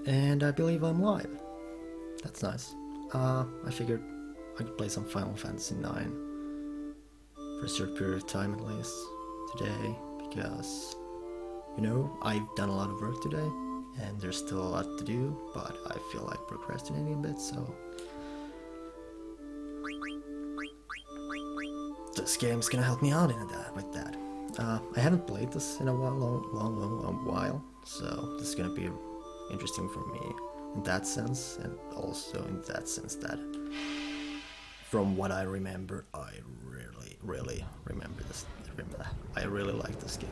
And I believe I'm live. That's nice. I figured I could play some Final Fantasy IX for a short period of time at least today, because, you know, I've done a lot of work today and there's still a lot to do, but I feel like procrastinating a bit, so this game's gonna help me out with that. I haven't played this in a long while, so this is gonna be interesting for me in that sense, and also in that sense that from what I remember, I really remember this. I really like this game.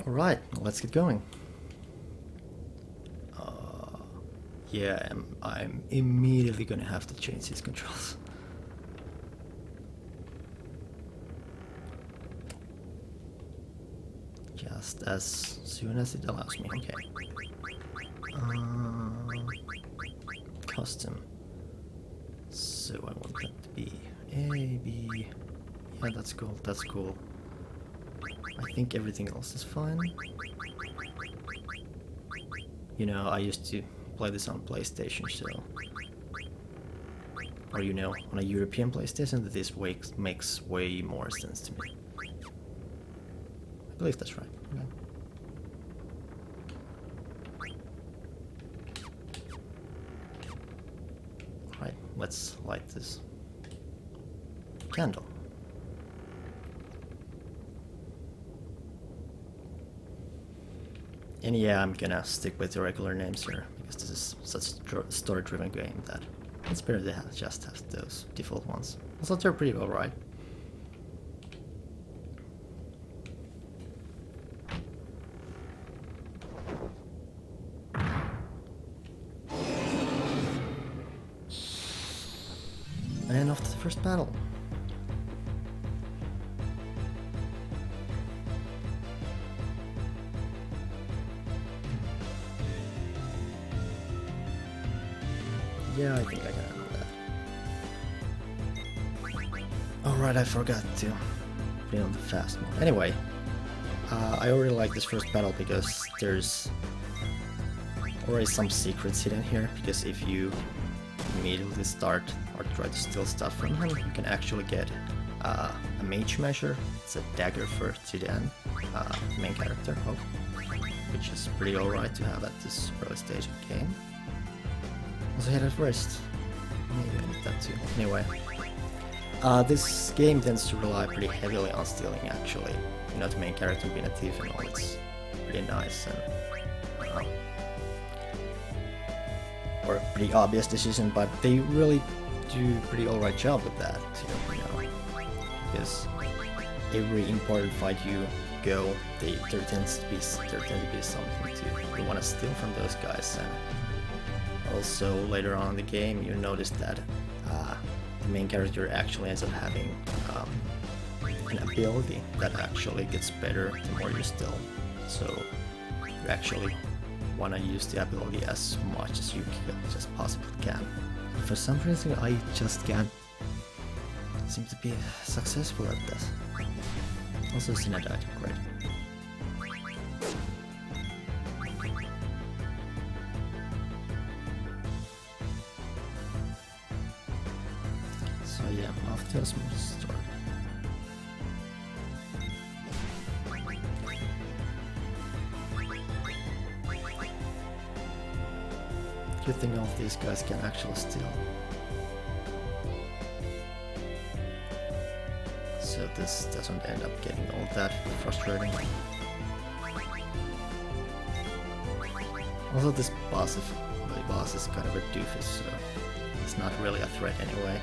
Alright, let's get going. Yeah, I'm immediately gonna have to change these controls. Just as soon as it allows me, okay. Custom. So I want that to be A, B. Yeah, that's cool, that's cool. I think everything else is fine. You know, I used to play this on PlayStation, so... Or, you know, on a European PlayStation, this makes way more sense to me. I believe that's right. Okay. Alright, let's light this candle. And yeah, I'm gonna stick with the regular names here, because this is such a story-driven game that it's better to just have those default ones. Also, they're pretty alright. And off to the first battle. Yeah, I think I can handle that. Alright, I forgot to put it on the fast mode. Anyway, I already like this first battle because there's already some secrets hidden here, because if you immediately start or try to steal stuff from him, you can actually get a mage measure. It's a dagger for Tidan, main character, which is pretty alright to have at this early stage of the game. Also hit at first. Maybe I need that too. Anyway, this game tends to rely pretty heavily on stealing, actually. You know, the main character being a thief and all, it's pretty nice. And or a pretty obvious decision, but they really do a pretty alright job with that too, you know, because every important fight you go, there tends to be something you want to steal from those guys, and also later on in the game you notice that the main character actually ends up having an ability that actually gets better the more you steal, so you actually want to use the ability as much as you just possibly can. For some reason I just can't seem to be successful at this. Also Sina died, great. So yeah, after a small start. Good thing all of these guys can actually steal. So this doesn't end up getting all that frustrating. Also this boss is kind of a doofus, so he's not really a threat anyway.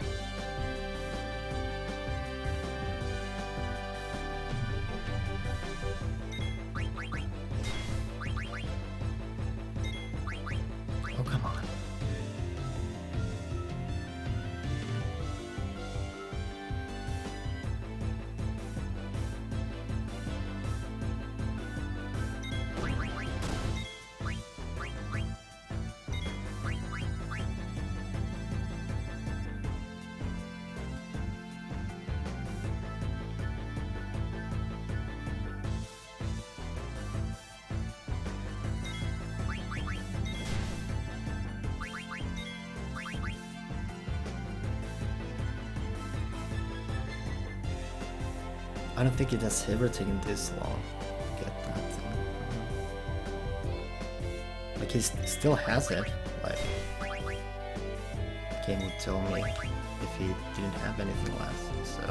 Oh, come on. I don't think it has ever taken this long to get that thing. Like he still has it, like the game would tell me if he didn't have anything left, so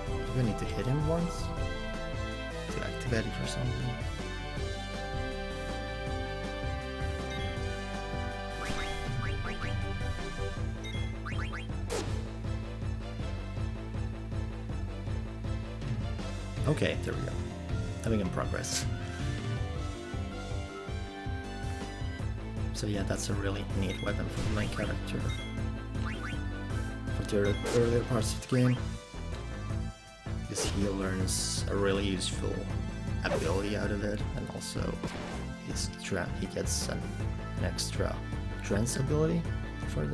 do I need to hit him once to activate it or something? Okay, there we go. Having in progress. So yeah, that's a really neat weapon for the main character. For the earlier parts of the game. Because he learns a really useful ability out of it, and also he gets an extra trance ability from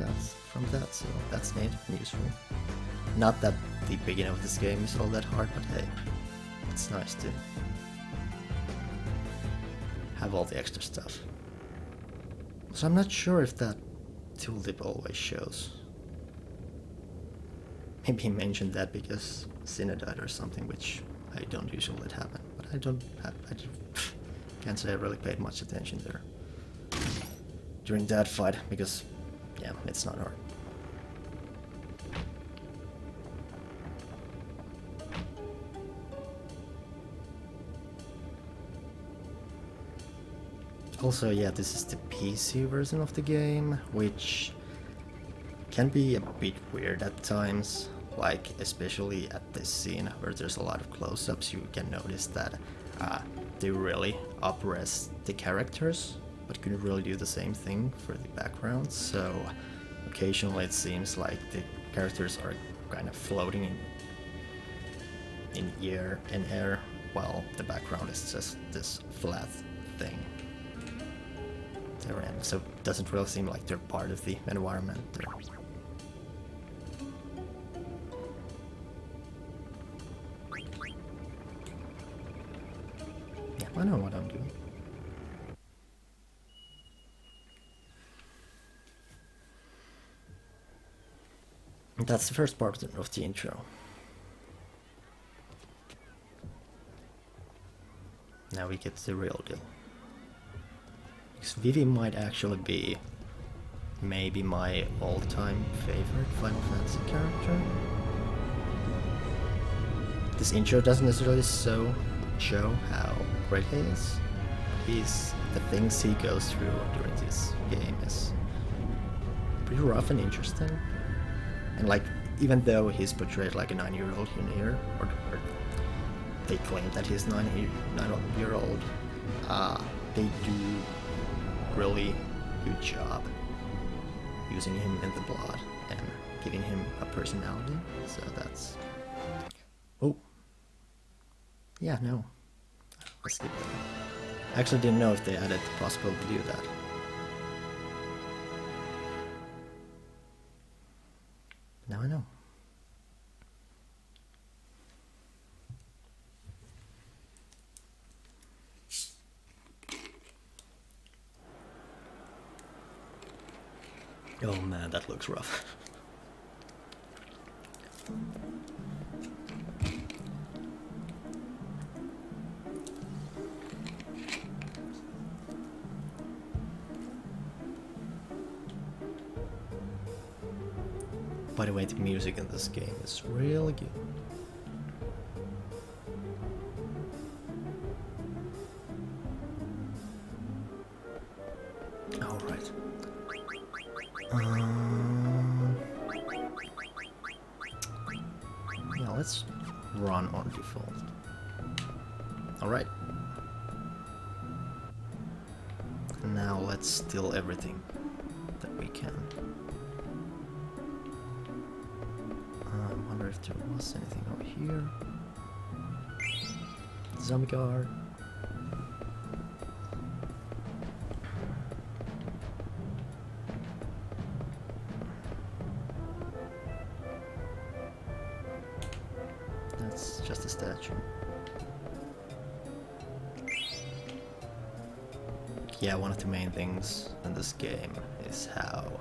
that, so that's neat and useful. Not that the beginning of this game is all that hard, but hey. It's nice to have all the extra stuff. So I'm not sure if that tooltip always shows. Maybe he mentioned that because Sina died or something, which I don't usually let happen. But I can't say I really paid much attention there during that fight, because yeah, it's not hard. Also, yeah, this is the PC version of the game, which can be a bit weird at times, like especially at this scene where there's a lot of close-ups. You can notice that they really up-res the characters, but couldn't really do the same thing for the backgrounds, so occasionally it seems like the characters are kind of floating in air while the background is just this flat thing. So it doesn't really seem like they're part of the environment there. Yeah, I know what I'm doing. And that's the first part of the intro. Now we get the real deal. Because Vivi might actually be maybe my all-time favorite Final Fantasy character. This intro doesn't necessarily show how great he is. He's the things he goes through during this game is pretty rough and interesting. And like, even though he's portrayed like a 9-year-old in here, or they claim that he's 9-year-old, they do really good job using him in the blood and giving him a personality. So that's... Oh. Yeah, no. Let's skip that. I actually didn't know if they added the possibility to do that. Now I know. Oh man, that looks rough. By the way, the music in this game is really good. Alright. Yeah, let's run on default. Alright. Now let's steal everything that we can. I wonder if there was anything over here. Zombie guard. That's just a statue. Yeah, one of the main things in this game is how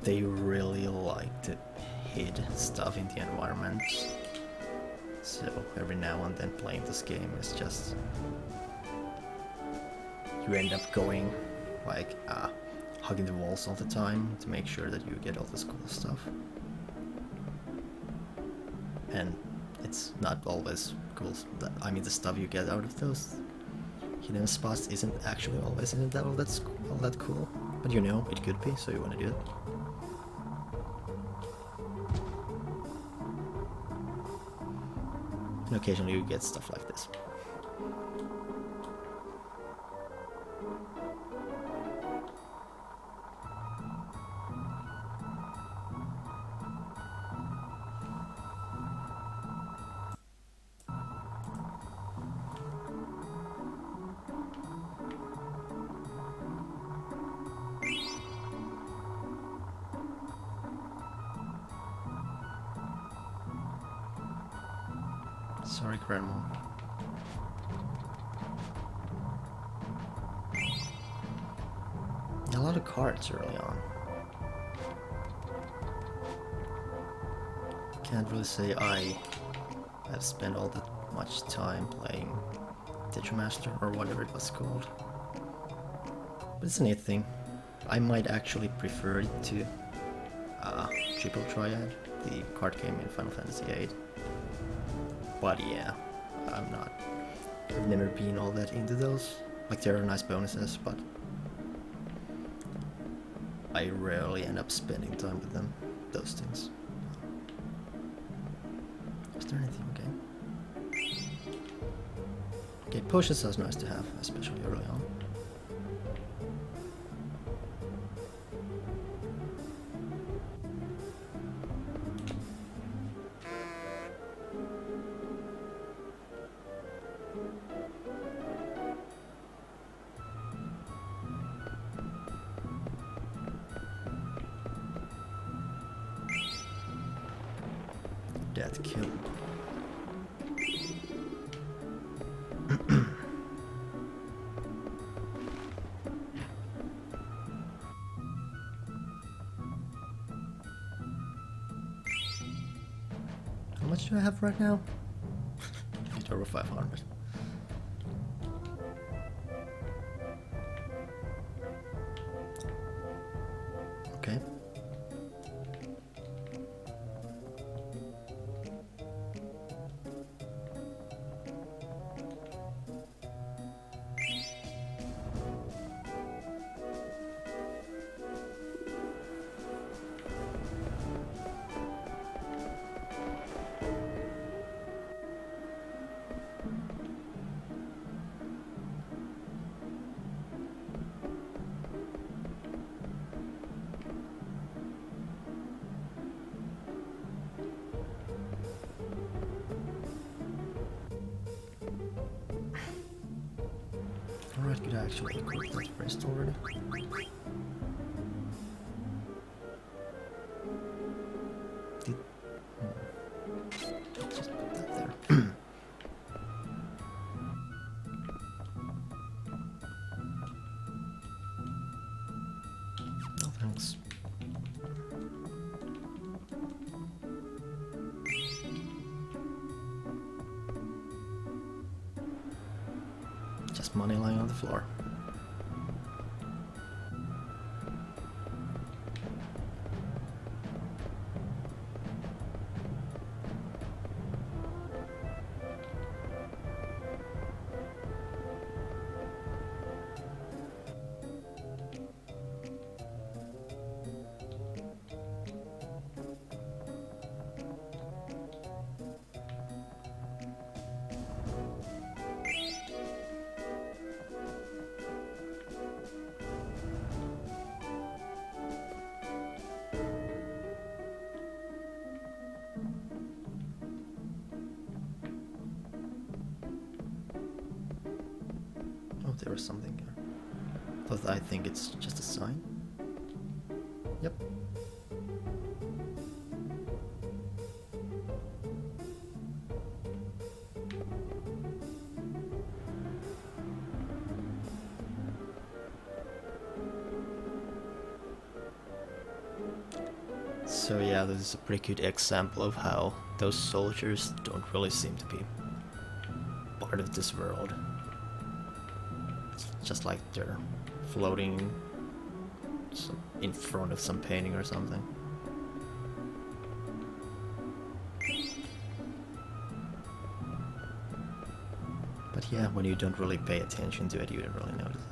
they really like to hid stuff in the environment. So every now and then playing this game is just... you end up going like hugging the walls all the time to make sure that you get all this cool stuff. And it's not always cool. I mean, the stuff you get out of those hidden spots isn't actually always all that cool. But you know, it could be, so you want to do it. And occasionally you get stuff like this. Sorry, Grandma. A lot of cards early on. Can't really say I have spent all that much time playing Tetramaster or whatever it was called. But it's a neat thing. I might actually prefer it to Triple Triad, the card game in Final Fantasy VIII. But yeah, I've never been all that into those. Like, there are nice bonuses, but I rarely end up spending time with them, those things. Is there anything? Okay. Okay, potions are nice to have, especially early on. Death kill. How much do I have right now? Just over 500. Okay. Alright, could I actually equip that first already? Did... Just put that there. No thanks. Just money lying on the floor. There was something here. But I think it's just a sign. Yep. So yeah, this is a pretty good example of how those soldiers don't really seem to be part of this world. Just like they're floating in front of some painting or something. But yeah, when you don't really pay attention to it, you don't really notice it.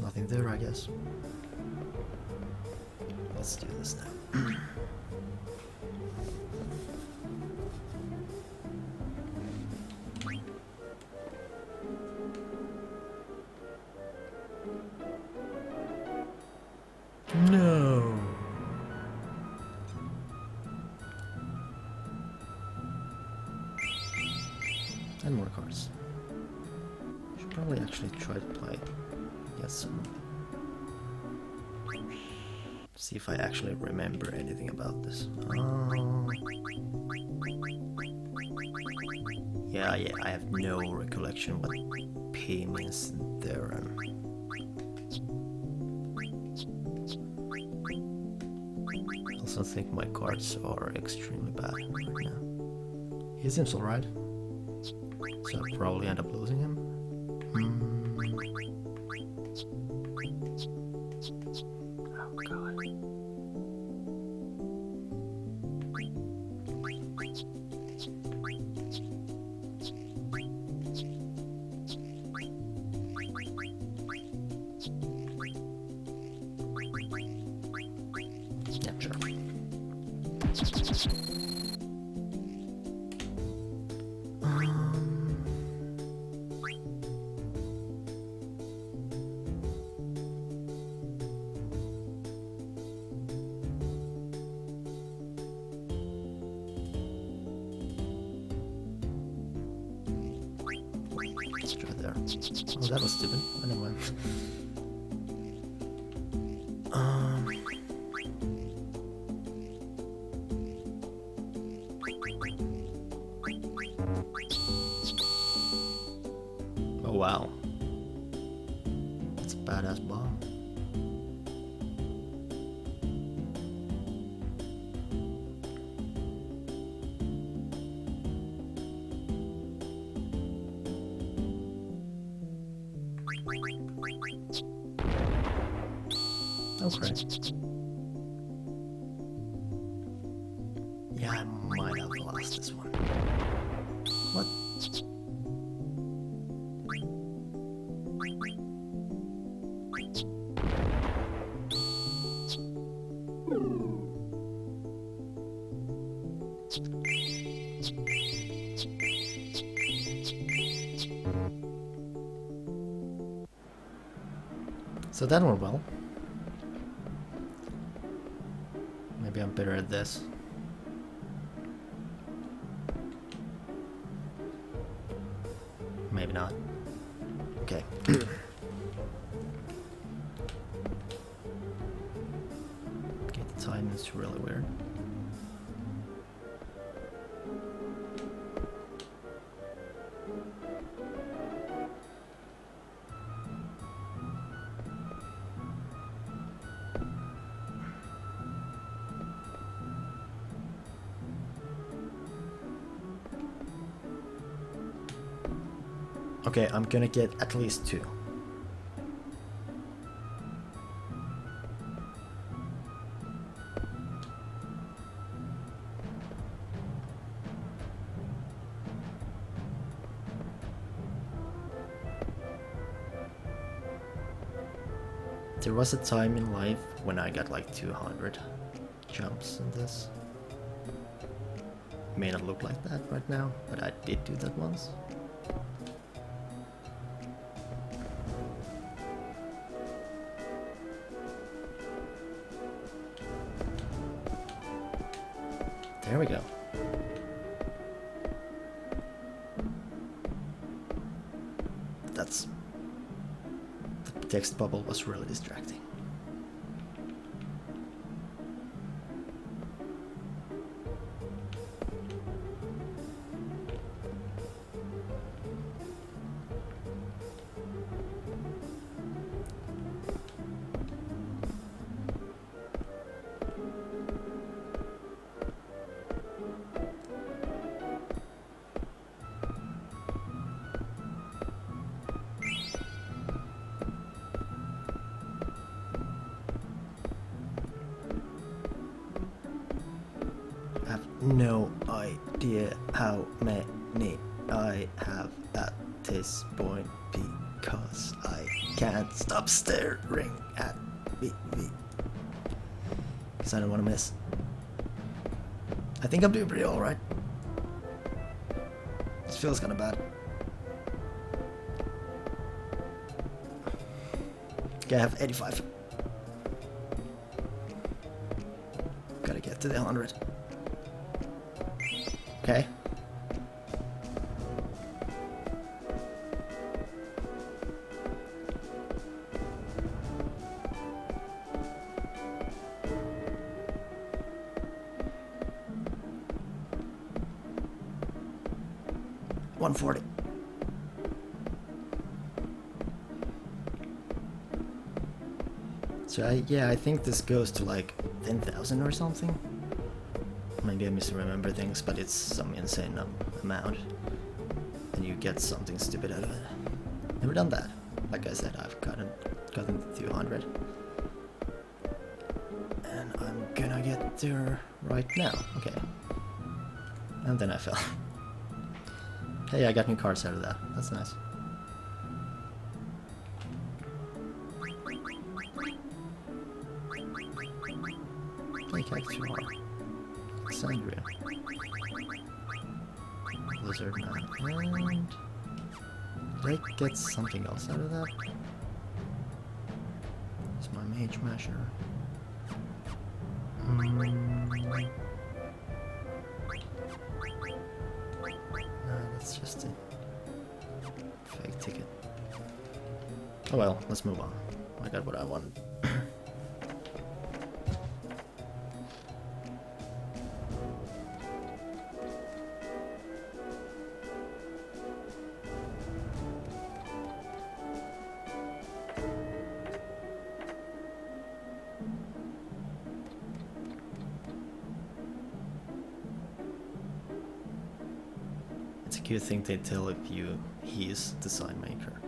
Nothing there, I guess. Let's do this now. No. And more cards. Should probably actually try to play. Yes. See if I actually remember anything about this. Yeah, I have no recollection what P means there. I also think my cards are extremely bad right now. He seems alright, so I'll probably end up losing him. Let's try there. Oh, that was stupid. Anyway. Oh wow. That's a badass bomb. Oh, great. Yeah, I might have lost this one. What? So that went well. Maybe I'm better at this. Maybe not. Okay. Okay, the time is really weird. Okay, I'm gonna get at least 2. There was a time in life when I got like 200 jumps in this. May not look like that right now, but I did do that once. There we go. That's... the text bubble was really distracting. No idea how many I have at this point because I can't stop staring at BB. Because I don't want to miss. I think I'm doing pretty alright. This feels kind of bad. Okay, I have 85. Gotta get to the 100. Okay. $140. So I think this goes to like 10,000 or something. Maybe I misremember things, but it's some insane amount. And you get something stupid out of it. Never done that. Like I said, I've gotten to 200. And I'm gonna get there right now. Okay. And then I fell. Hey, I got new cards out of that. That's nice. Play Cactuar. Sangria. Blizzard Man. And... did I get something else out of that? It's my Mage Masher. No, that's just a fake ticket. Oh well, let's move on. I got what I wanted. It's a cute thing they tell if he is design maker.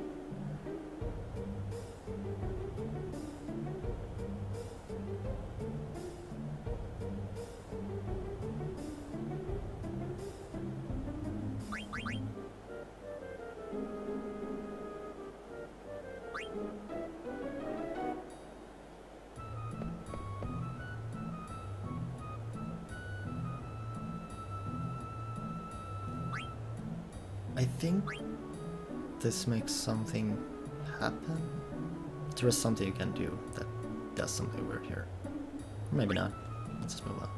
I think this makes something happen. There is something you can do that does something weird here. Or maybe not. Let's just move on.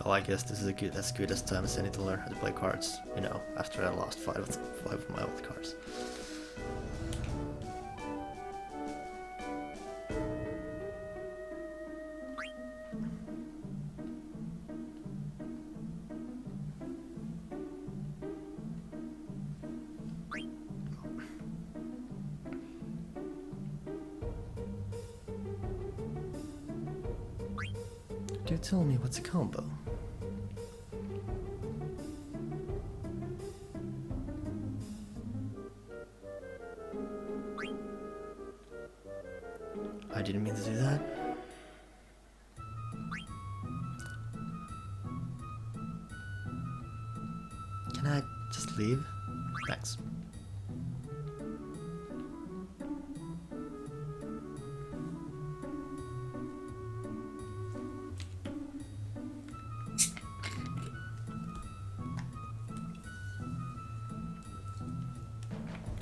Well, I guess this is as good as time as any to learn how to play cards, you know, after I lost five of my old cards. Do tell me what's a combo? I didn't mean to do that. Can I just leave? Thanks.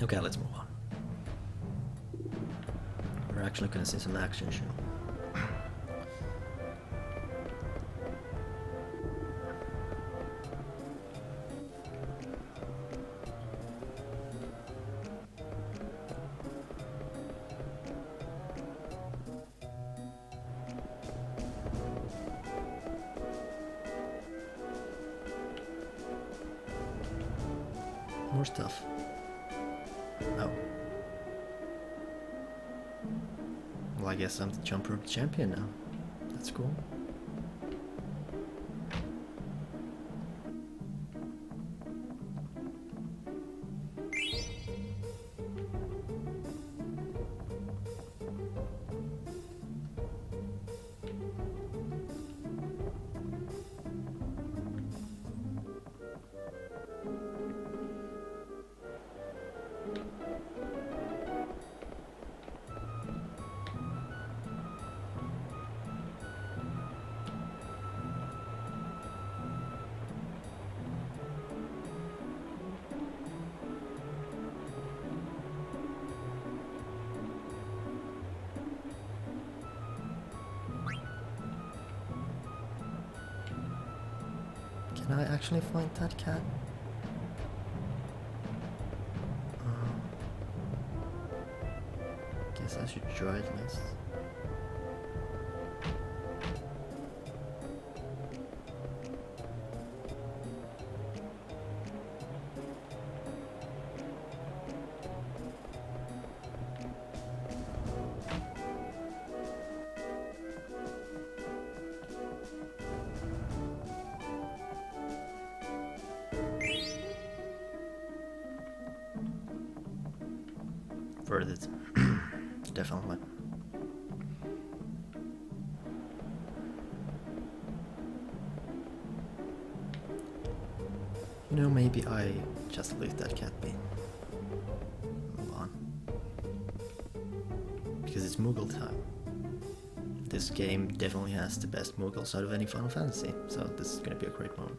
Okay, let's move on. We're actually gonna see some action show. More stuff. Oh. Well, I guess I'm the jump rope champion now. That's cool. Can I actually find that cat? Guess I should try at least. Worth it. Definitely. You know, maybe I just leave that cat be. Move on. Because it's Moogle time. This game definitely has the best Moogles out of any Final Fantasy, so this is gonna be a great moment.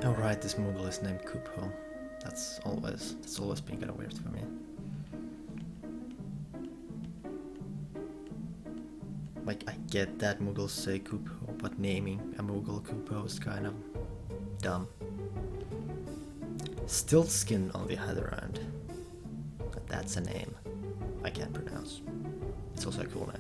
Alright, this Moogle is named Kupo. That's always been kind of weird for me. Like, I get that Moogles say Kupo, but naming a Moogle Kupo is kind of dumb. Stiltskin on the other hand. That's a name I can't pronounce. It's also a cool name.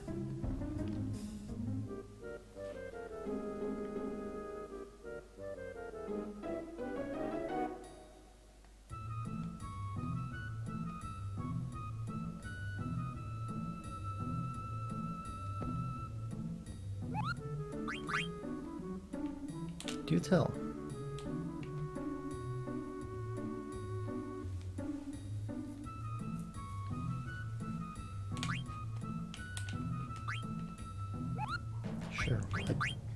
Do tell. Sure,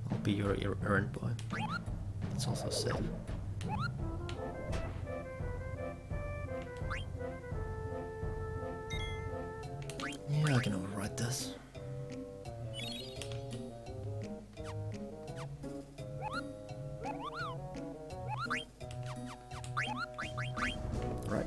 I'll be your errand boy. It's also safe. Yeah, I can override this. Right.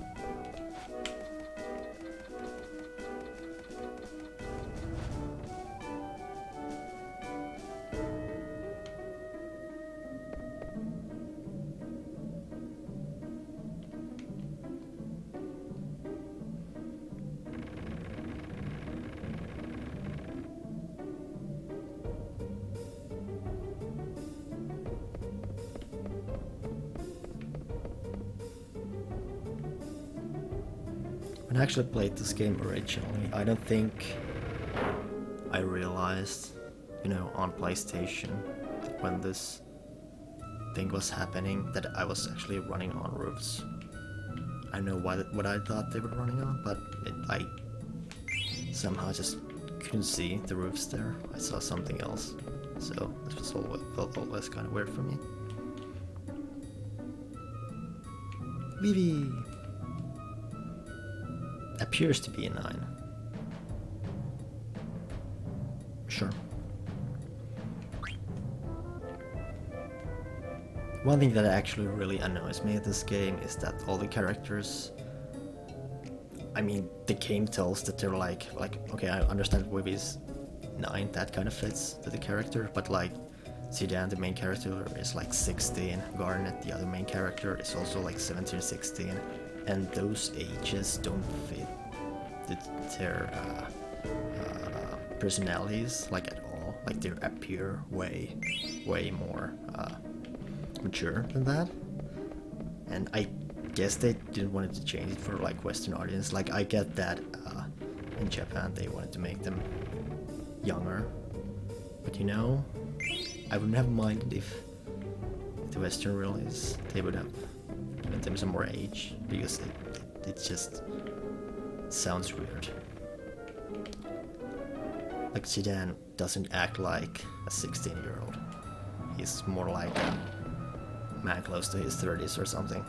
When I actually played this game originally, I don't think I realized, you know, on PlayStation, when this thing was happening, that I was actually running on roofs. I don't know what I thought they were running on, but I somehow just couldn't see the roofs there. I saw something else, so this was felt always kind of weird for me. Vivi! Appears to be a 9. Sure. One thing that actually really annoys me in this game is that all the characters, I mean, the game tells that they're like, okay, I understand Vivi's 9, that kind of fits to the character, but like, Zidane, the main character, is like 16, Garnet, the other main character, is also like 17, 16, and those ages don't fit their personalities like at all. Like, they appear way more mature than that, and I guess they didn't want to change it for like Western audience. Like, I get that in Japan they wanted to make them younger, but you know, I wouldn't have minded if the Western release they would have given them some more age, because it just sounds weird. Like, Zidane doesn't act like a 16-year-old. He's more like a man close to his 30s or something.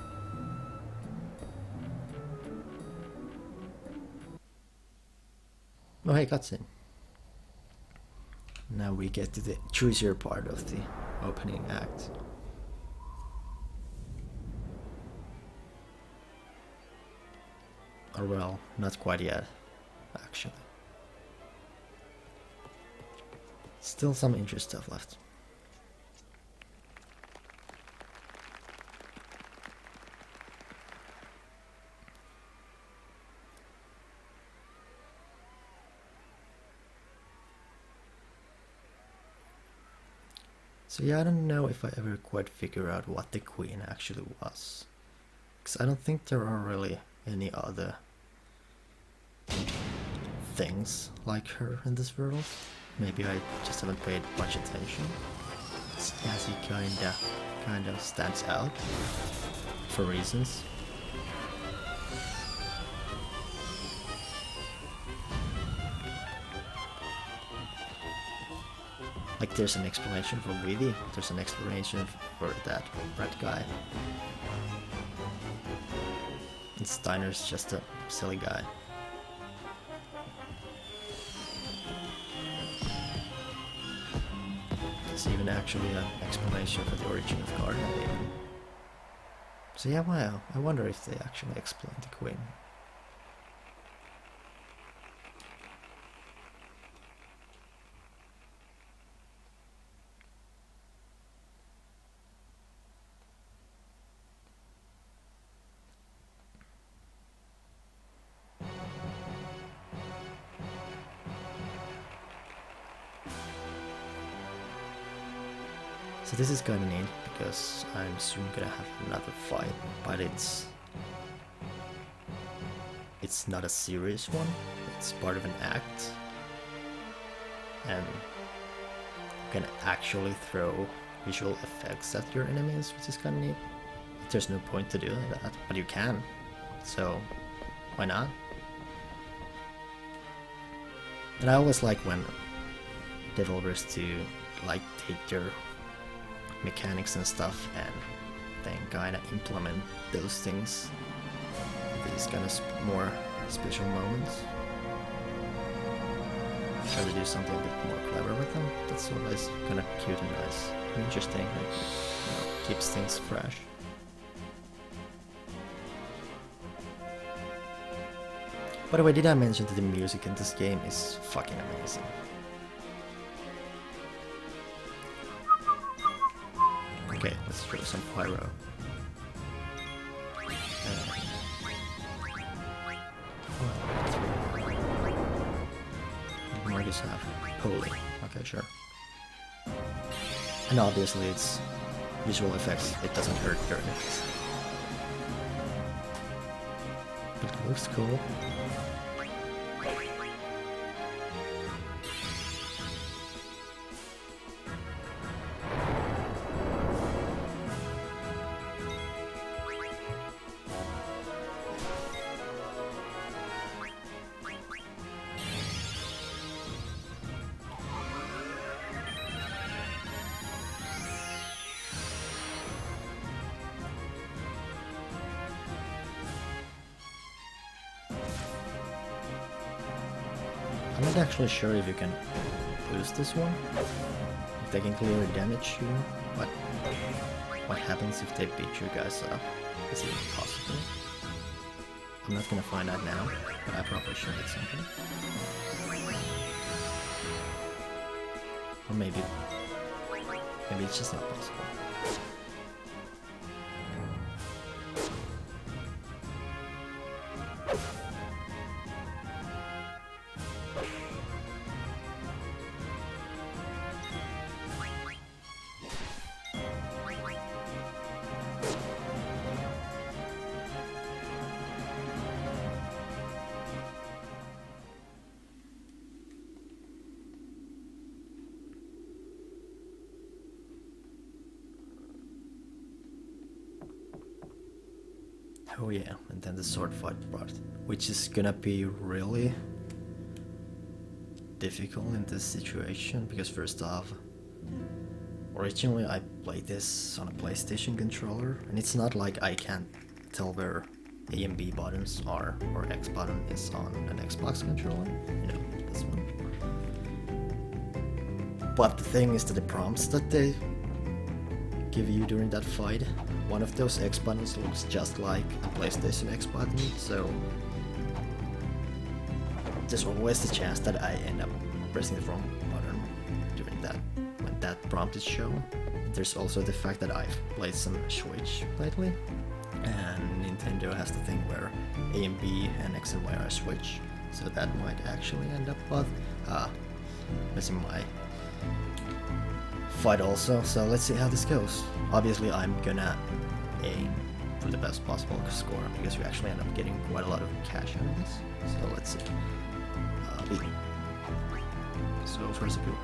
Oh hey, cutscene. Now we get to the juicier part of the opening act. Or well, not quite yet, actually. Still some interest stuff left. So yeah, I don't know if I ever quite figure out what the queen actually was. Because I don't think there are really any other things like her in this world. Maybe I just haven't paid much attention. Snazzy kinda stands out for reasons. Like, there's an explanation for Vivi, there's an explanation for that red guy. And Steiner's just a silly guy. There's even actually an explanation for the origin of Garden. So yeah, well, I wonder if they actually explain the queen. So this is kinda neat, because I'm soon gonna have another fight, but it's not a serious one, it's part of an act, and you can actually throw visual effects at your enemies, which is kinda neat. There's no point to do that, but you can, so why not? And I always like when developers do like take their mechanics and stuff and then kinda implement those things, these kind of more special moments. Try to do something a bit more clever with them. That's always kind of cute and nice and interesting, and keeps things fresh. By the way, did I mention that the music in this game is fucking amazing? Okay, let's throw some pyro. Marcus have holy. Okay, sure. And obviously it's visual effects, it doesn't hurt your enemies. But it looks cool. I'm not actually sure if you can boost this one, if they can clearly damage you, but what happens if they beat you guys up? Is it possible? I'm not gonna find out now, but I probably should at some point. Or maybe it's just not possible. Oh yeah, and then the sword fight part, which is gonna be really difficult in this situation, because first off, originally I played this on a PlayStation controller, and it's not like I can't tell where A and B buttons are, or X button is on an Xbox controller, you know, this one. But the thing is that the prompts that they give you during that fight, one of those X buttons looks just like a PlayStation X button, so there's always the chance that I end up pressing the wrong button during that, when that prompt is shown. There's also the fact that I've played some Switch lately, and Nintendo has the thing where A and B and X and Y are Switch, so that might actually end up missing my fight also, so let's see how this goes. Obviously I'm gonna aim for the best possible score, because you actually end up getting quite a lot of cash out of this, so let's see. B. So first a coup.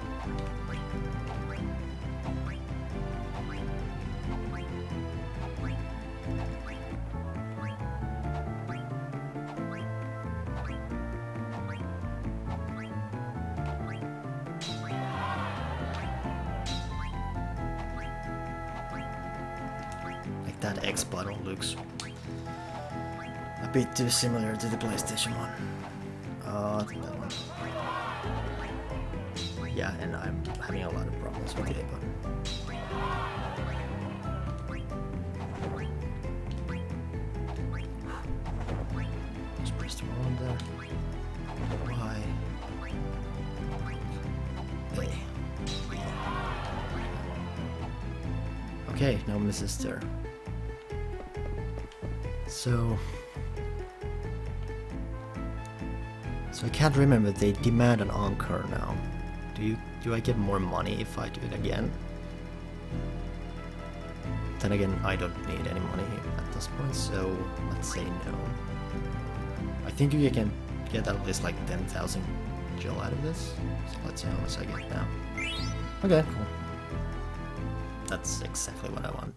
That X button looks a bit too similar to the PlayStation one. I think that one. Yeah, and I'm having a lot of problems with the A button. Okay, no misses there. So I can't remember, they demand an encore now. Do I get more money if I do it again? Then again, I don't need any money at this point, so let's say no. I think you can get at least like 10,000 gel out of this. So let's see how much I get now. Okay, cool. That's exactly what I want.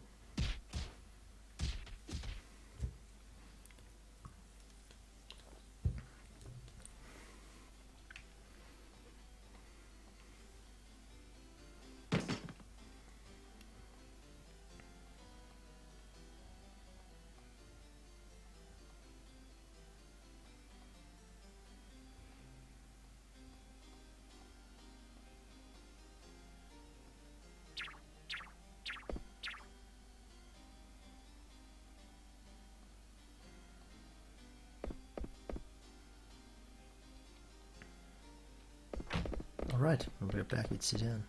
Alright, we're back with Sedan.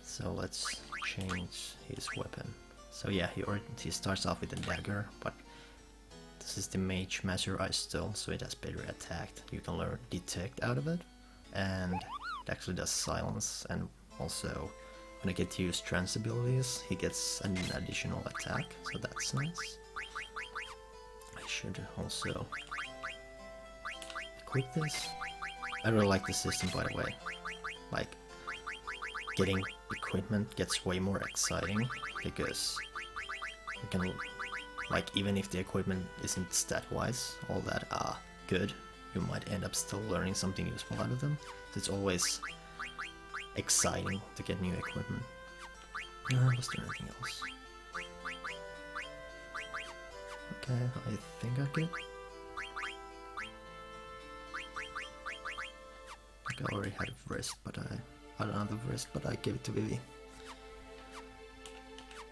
So let's change his weapon. So yeah, he starts off with a dagger, but this is the Mage Master Ice Stone, so it has better attack. You can learn Detect out of it, and it actually does silence, and also when I get to use trance abilities, he gets an additional attack, so that's nice. I should also equip this. I really like this system, by the way. Like, getting equipment gets way more exciting, because you can, like, even if the equipment isn't stat-wise all that good, you might end up still learning something useful out of them. So it's always exciting to get new equipment. Was there anything else? Okay, I think I could. Like I already had a wrist, but I had another wrist, but I gave it to Vivi.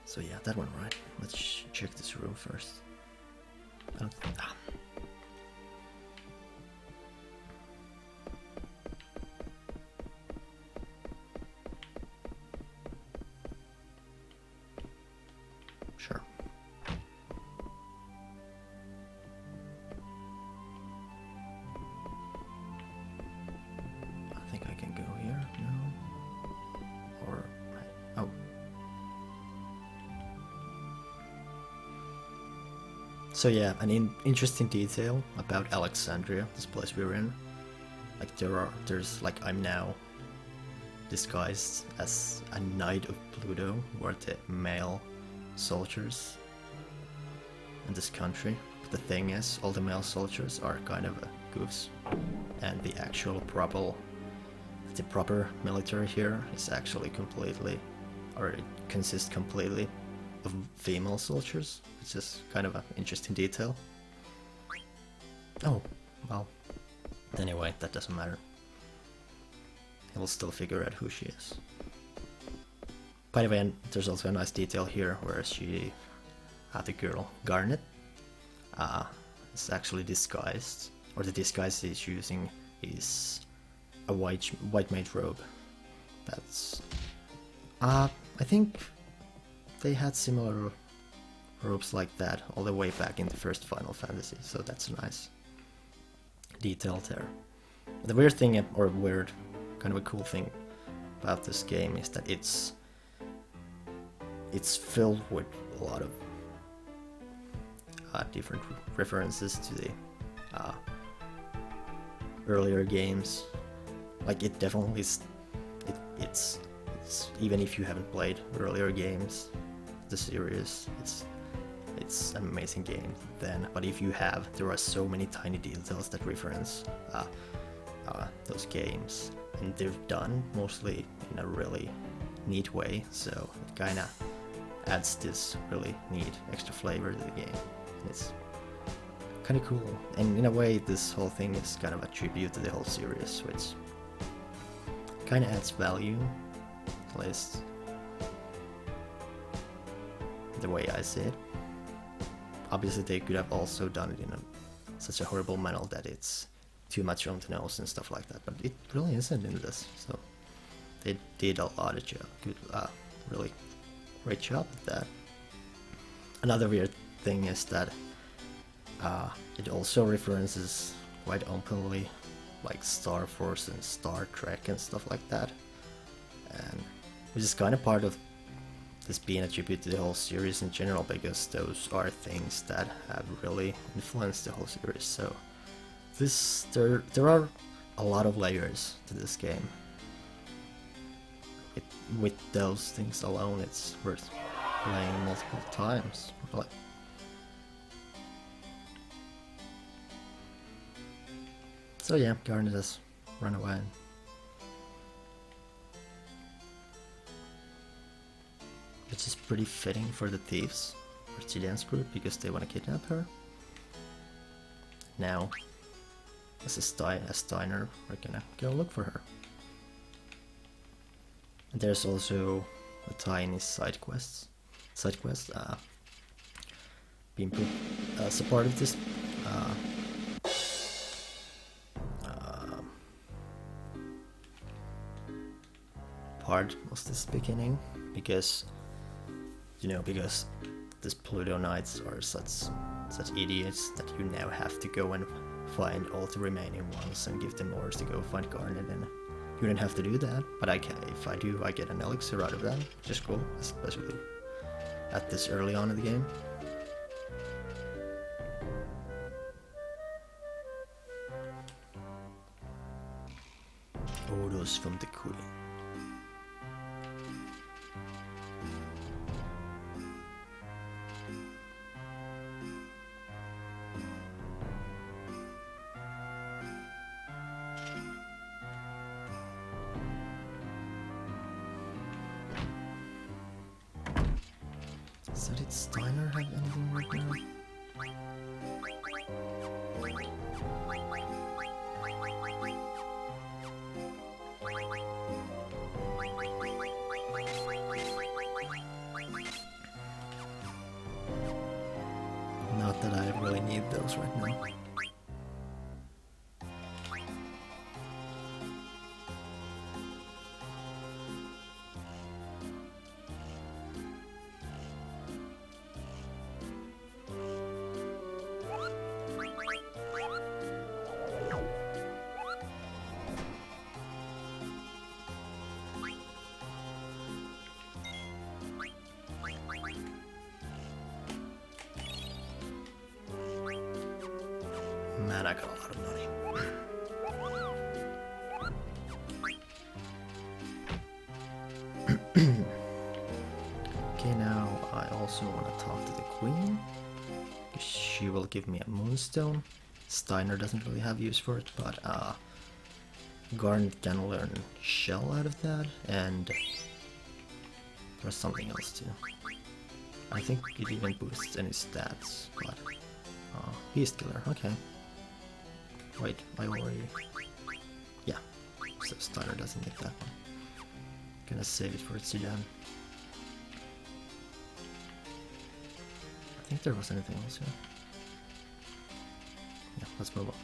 So yeah, that one right. Let's check this room first. Sure. I think I can go here. No. Or oh. So yeah, an interesting detail about Alexandria, this place we're in. Like there's like I'm now disguised as a Knight of Pluto, who are the male soldiers in this country. But the thing is, all the male soldiers are kind of goofs, and the actual proper military here is actually completely, or it consists completely of female soldiers, which is kind of an interesting detail. Oh, well, anyway, that doesn't matter. He'll still figure out who she is. By the way, there's also a nice detail here where she, the girl, Garnet, is actually disguised, or the disguise she's using is a white mage robe. That's, I think they had similar robes like that all the way back in the first Final Fantasy, so that's a nice detail there. The weird thing, or weird, kind of a cool thing about this game is that it's filled with a lot of different references to the earlier games. Like it definitely it's even if you haven't played earlier games, the series, it's an amazing game then. But if you have, there are so many tiny details that reference those games, and they're done mostly in a really neat way, so it kinda adds this really neat extra flavor to the game. And it's kind of cool, and in a way this whole thing is kind of a tribute to the whole series, which kind of adds value, at least the way I see it. Obviously they could have also done it in a such a horrible medal that it's too much on the nose and stuff like that, but it really isn't in this, so they did a lot of good, really great job at that. Another weird thing is that it also references quite openly like Star Force and Star Trek and stuff like that, and which is kind of part of this being attributed to the whole series in general, because those are things that have really influenced the whole series. So there are a lot of layers to this game. With those things alone, it's worth playing multiple times, really. So yeah, Garnet has run away. Which is pretty fitting for the thieves, or Zidane's group, because they want to kidnap her. Now, as a Steiner, we're gonna go look for her. And there's also a tiny side quest being put as a part of this part of this beginning, because because these Pluto Knights are such idiots that you now have to go and find all the remaining ones and give them orders to go find Garnet, and you don't have to do that, but if I do, I get an elixir out of that, which is cool, especially at this early on in the game. Orders from the Queen. So did Steiner have anything right now? Not that I really need those right now. Man, I got a lot of money. Okay, now I also want to talk to the Queen. She will give me a Moonstone. Steiner doesn't really have use for it, but Garnet can learn Shell out of that, and there's something else too. I think it even boosts any stats, but Beast Killer, okay. Wait, I already... Yeah, so Steiner doesn't need that one. Gonna save it for Zidane. I think there was anything else here. Yeah, let's move on.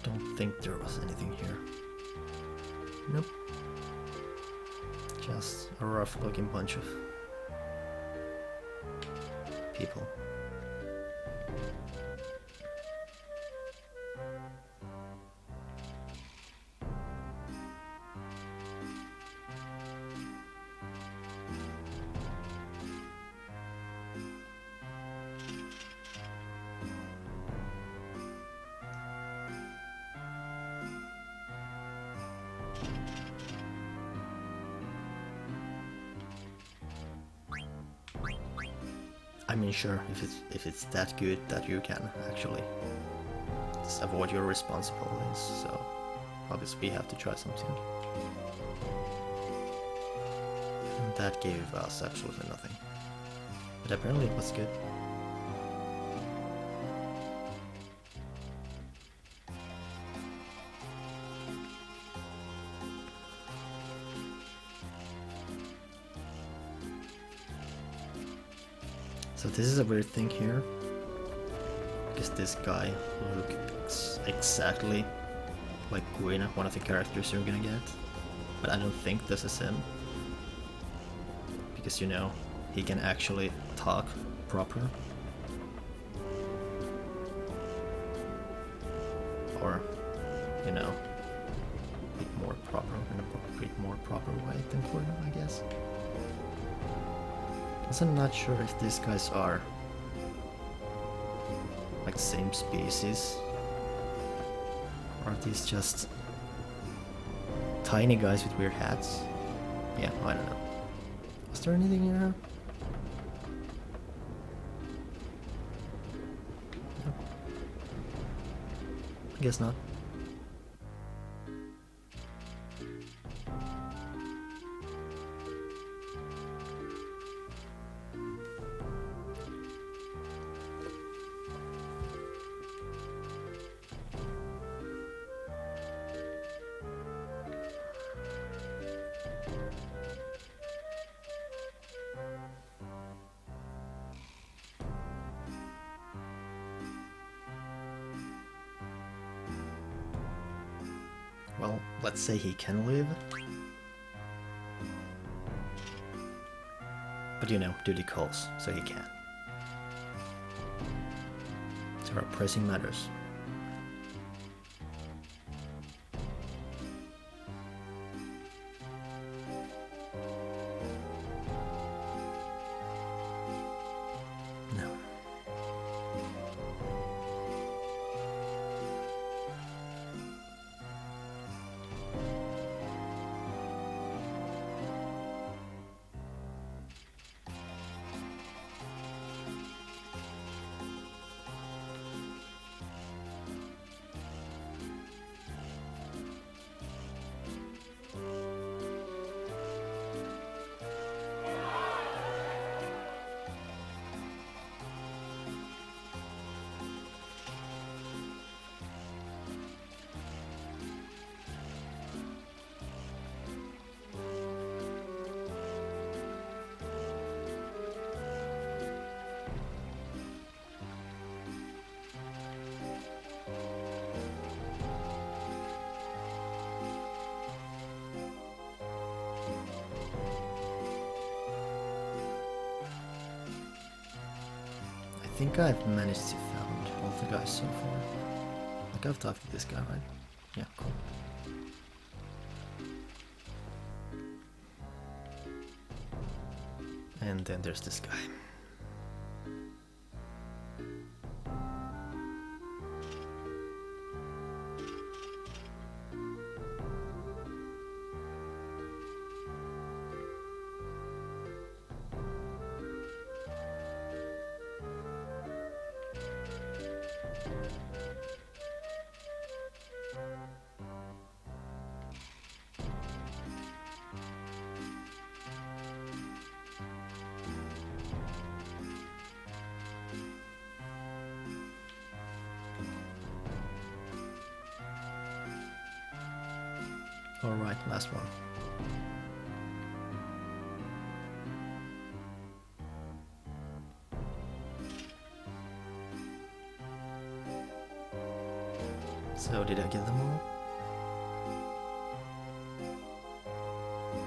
Don't think there was anything here. Nope. Just a rough looking bunch of people. I mean, sure, if it's that good that you can actually just avoid your responsibilities, so obviously we have to try something. And that gave us absolutely nothing. But apparently it was good. So this is a weird thing here, because this guy looks exactly like Gwyn, one of the characters you're gonna get, but I don't think this is him, because you know, he can actually talk proper. Or, you know, a bit more proper, in a bit more proper way than Gwyn, I guess. Also, I'm not sure if these guys are like same species, or are these just tiny guys with weird hats? Yeah, I don't know. Is there anything here? No. I guess not. Well, let's say he can live. But you know, duty calls, so he can. There are pressing matters. No. I think I've managed to find all the guys so far. Like I've talked to this guy, right? Yeah, cool. And then there's this guy. Alright, last one. So, did I get them all?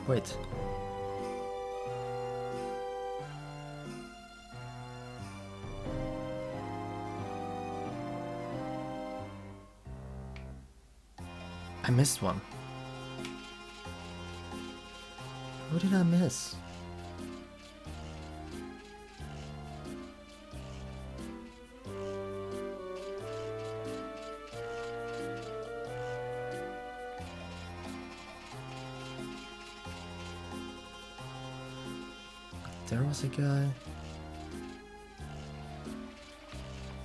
Wait. I missed one. What did I miss? There was a guy.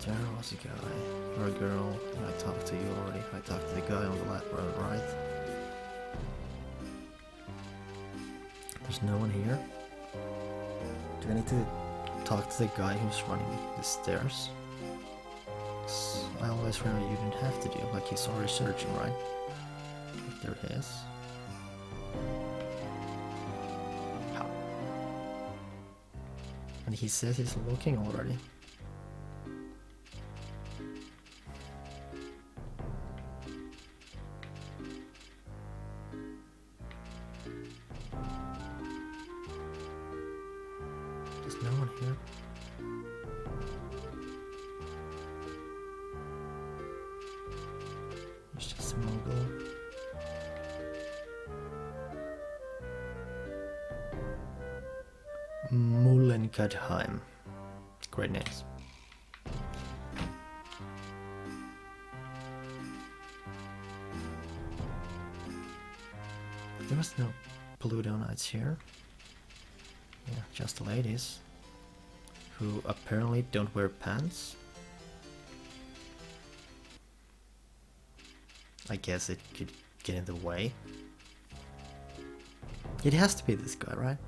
There was a guy. Or a girl. I talked to you already. I talked to the guy on the left or the right. There's no one here. Do I need to talk to the guy who's running the stairs? I always remember you didn't have to do, like he's already searching, right? There it is. How? And he says he's looking already. There's no one here. It's just a mogul. Mullenkadheim. Great names. There was no Pluto Knights here. Yeah, just the ladies. Who apparently don't wear pants. I guess it could get in the way. It has to be this guy, right?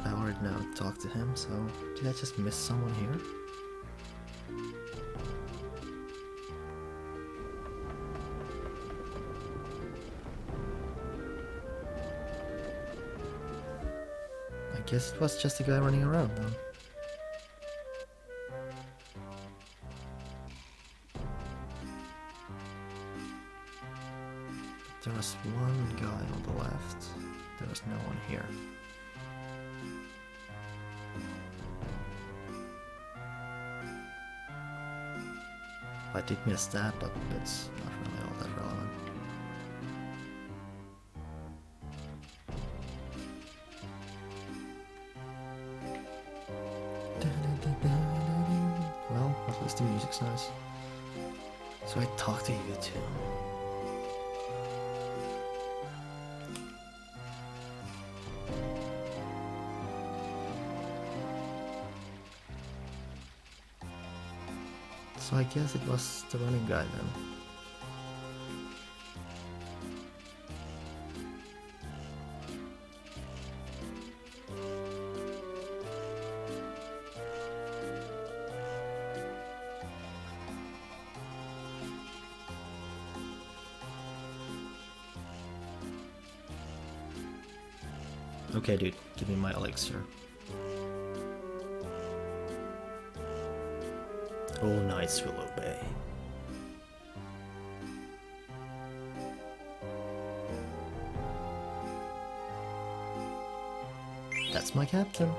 I already now talked to him, so did I just miss someone here? I guess it was just a guy running around then. There was one guy on the left. There was no one here. I did miss that, but it's not really all that relevant. Well, at least the music's nice. So I talked to you too. So I guess it was the running guy then. Okay, dude, give me my elixir. All knights will obey. That's my captain.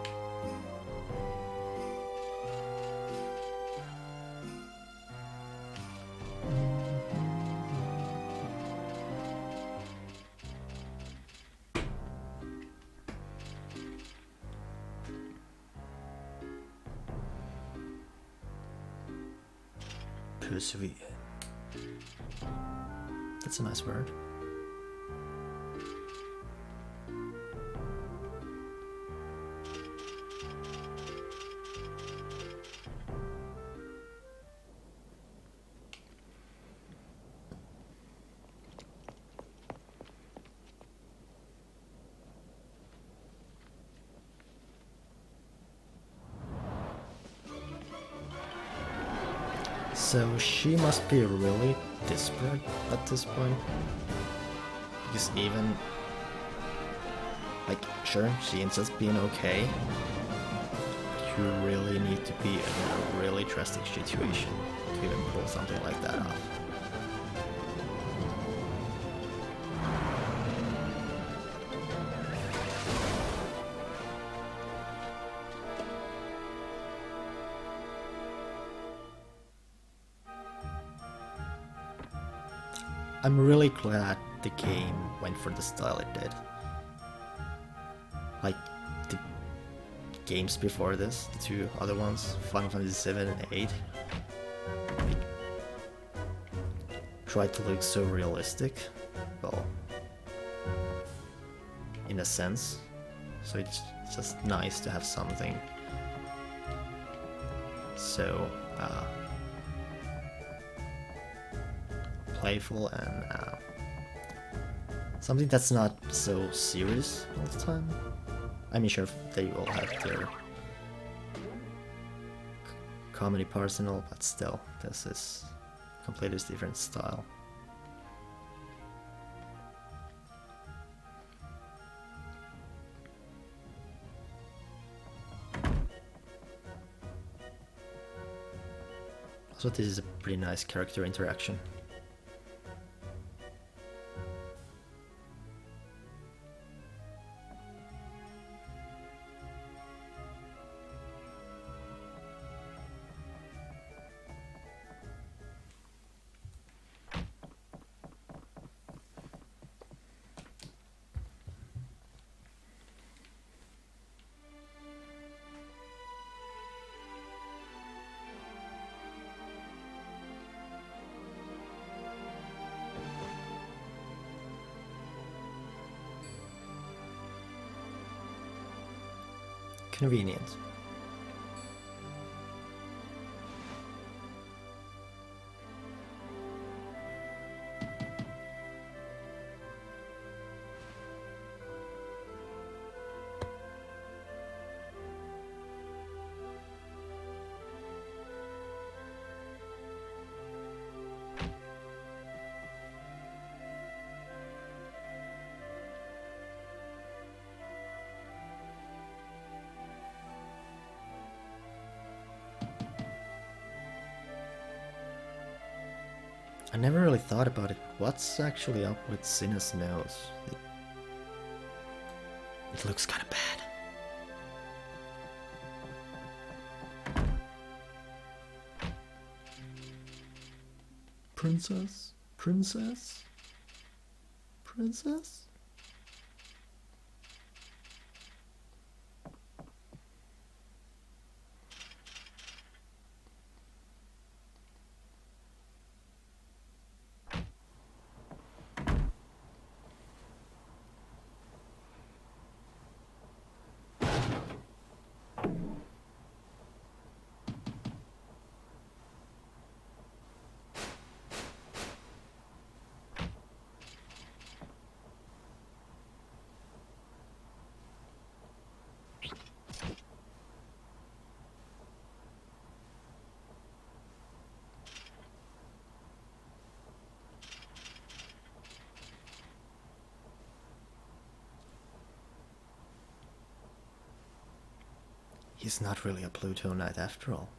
Persevere. That's a nice word. So she must be really desperate at this point. Because even, like, sure, she insists being okay. You really need to be in a really drastic situation to even pull something like that off. I'm really glad the game went for the style it did. Like, the games before this, the two other ones, Final Fantasy 7 and 8, like, tried to look so realistic. Well, in a sense. So it's just nice to have something so playful and something that's not so serious all the time. I mean, sure, they all have their comedy parts and all, but still, this is completely different style. So this is a pretty nice character interaction. Convenient. I never really thought about it. What's actually up with Cinna's nose? It looks kind of bad. Princess? Princess? Princess? He's not really a Pluto Knight after all.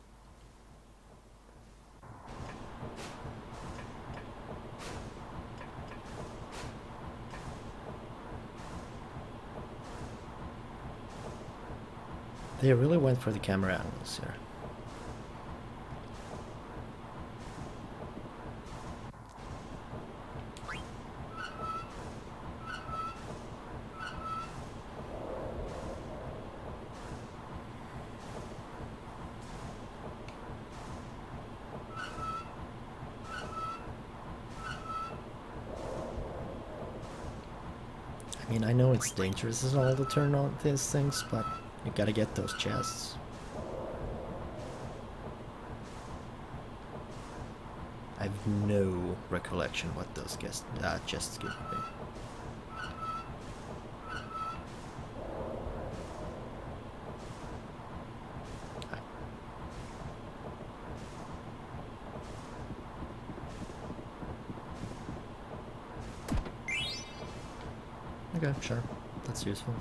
They really went for the camera angles here. I mean, I know it's dangerous as all to turn on these things, but you gotta get those chests. I have no recollection what those chests give me. Okay, sure. That's useful.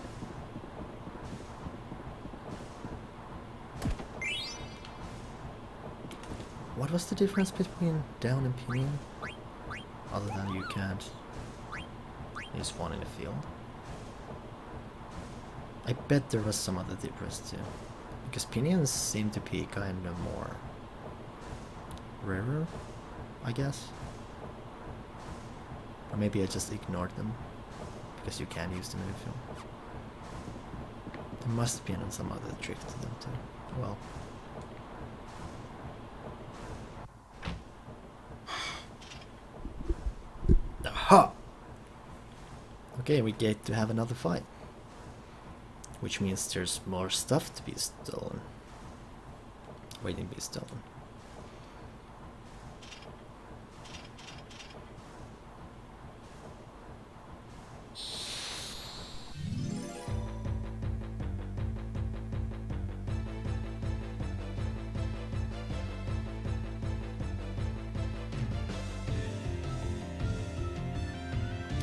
What was the difference between down and pinion? Other than you can't use one in a field. I bet there was some other difference too. Because pinions seem to be kind of more rarer, I guess. Or maybe I just ignored them. Because you can use them in a film. There must be some other trick to them too. Well. Aha! Okay, we get to have another fight. Which means there's more stuff to be stolen. Waiting to be stolen.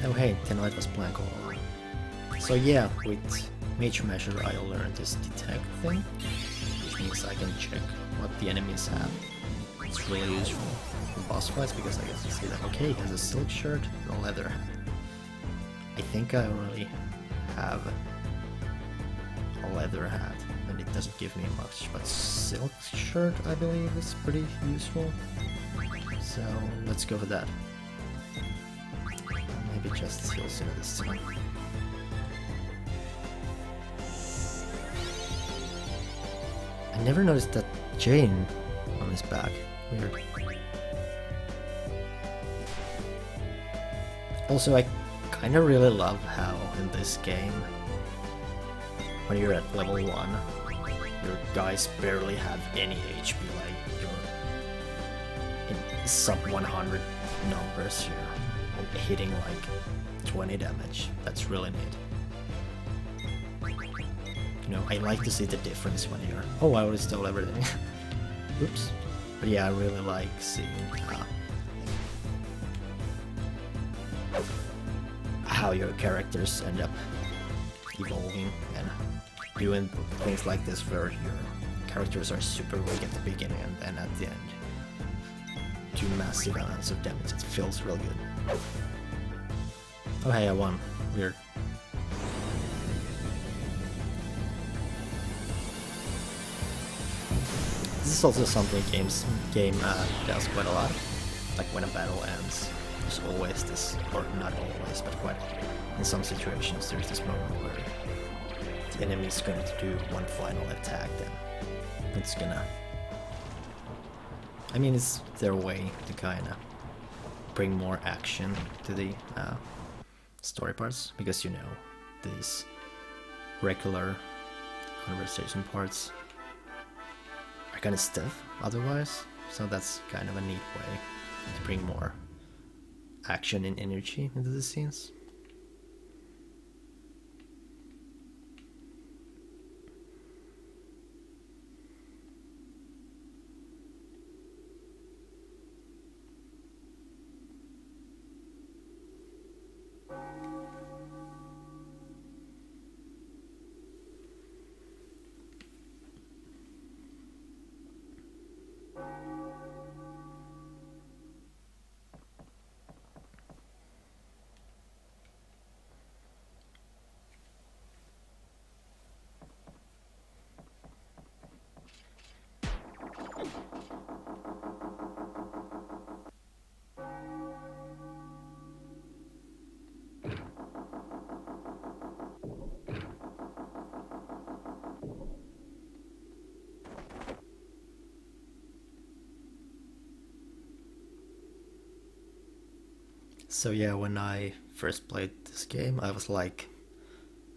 Oh hey, the night was blank all along. So yeah, with Major Measure I learned this detect thing, which means I can check what the enemies have it's really useful in boss fights because I get to see that, okay, he has a silk shirt and a leather hat. I think I already have a leather hat and it doesn't give me much, but silk shirt I believe is pretty useful. So let's go for that. Maybe just heals into this time. I never noticed that chain on his back. Weird. Also, I kinda really love how in this game, when you're at level 1, your guys barely have any HP, like you're in sub 100 numbers here, and hitting like 20 damage. That's really neat. You know, I like to see the difference when you're... Oh, I already stole everything. Oops. But yeah, I really like seeing how your characters end up evolving and doing things like this where your characters are super weak at the beginning and then at the end do massive amounts of damage. It feels real good. Oh hey, I won. Weird. This is also something game does quite a lot. Like when a battle ends, there's always this, or not always, but quite in some situations there's this moment where the enemy is going to do one final attack, then it's gonna... I mean, it's their way to kind of bring more action to the story parts, because you know, these regular conversation parts are kind of stiff otherwise, so that's kind of a neat way to bring more action and energy into the scenes. So yeah, when I first played this game, I was like,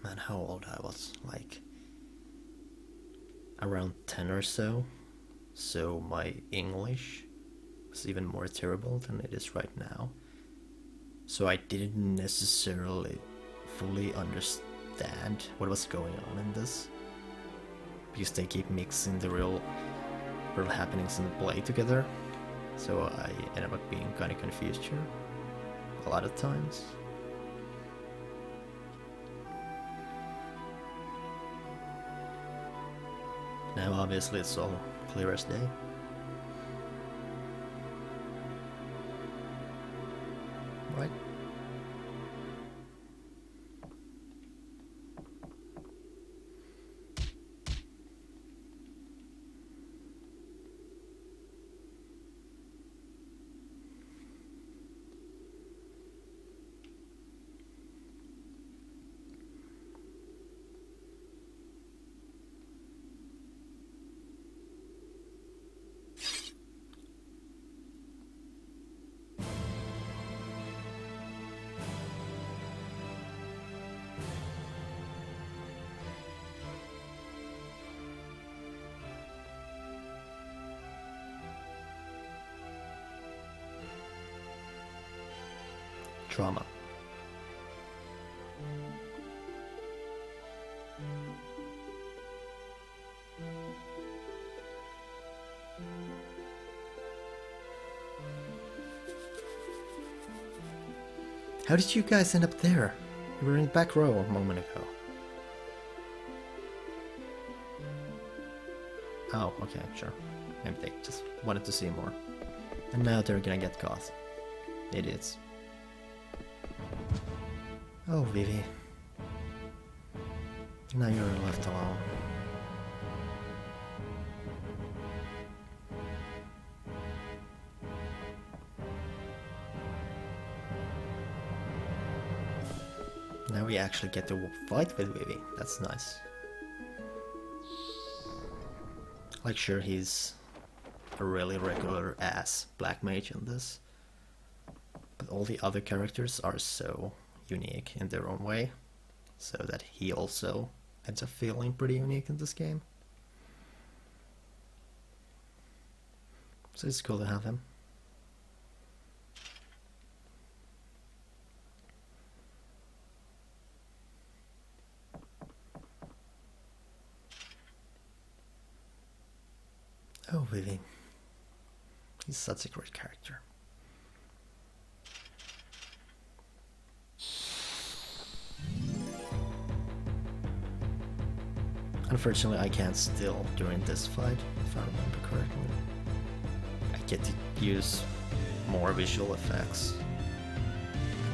man, how old I was? Like around 10 or so. So my English was even more terrible than it is right now. So I didn't necessarily fully understand what was going on in this, because they keep mixing the real world happenings and the play together. So I ended up being kind of confused here a lot of times. Now obviously it's all clear as day. Right? Trauma. How did you guys end up there? You were in the back row a moment ago. Oh, okay, sure. Maybe they just wanted to see more. And now they're gonna get caught. Idiots. Oh, Vivi. Now you're left alone. Now we actually get to fight with Vivi. That's nice. Like, sure, he's a really regular ass black mage in this, but all the other characters are so unique in their own way, so that he also ends up feeling pretty unique in this game. So it's cool to have him. Oh, Vivi. He's such a great character. Unfortunately, I can't still during this fight, if I remember correctly. I get to use more visual effects.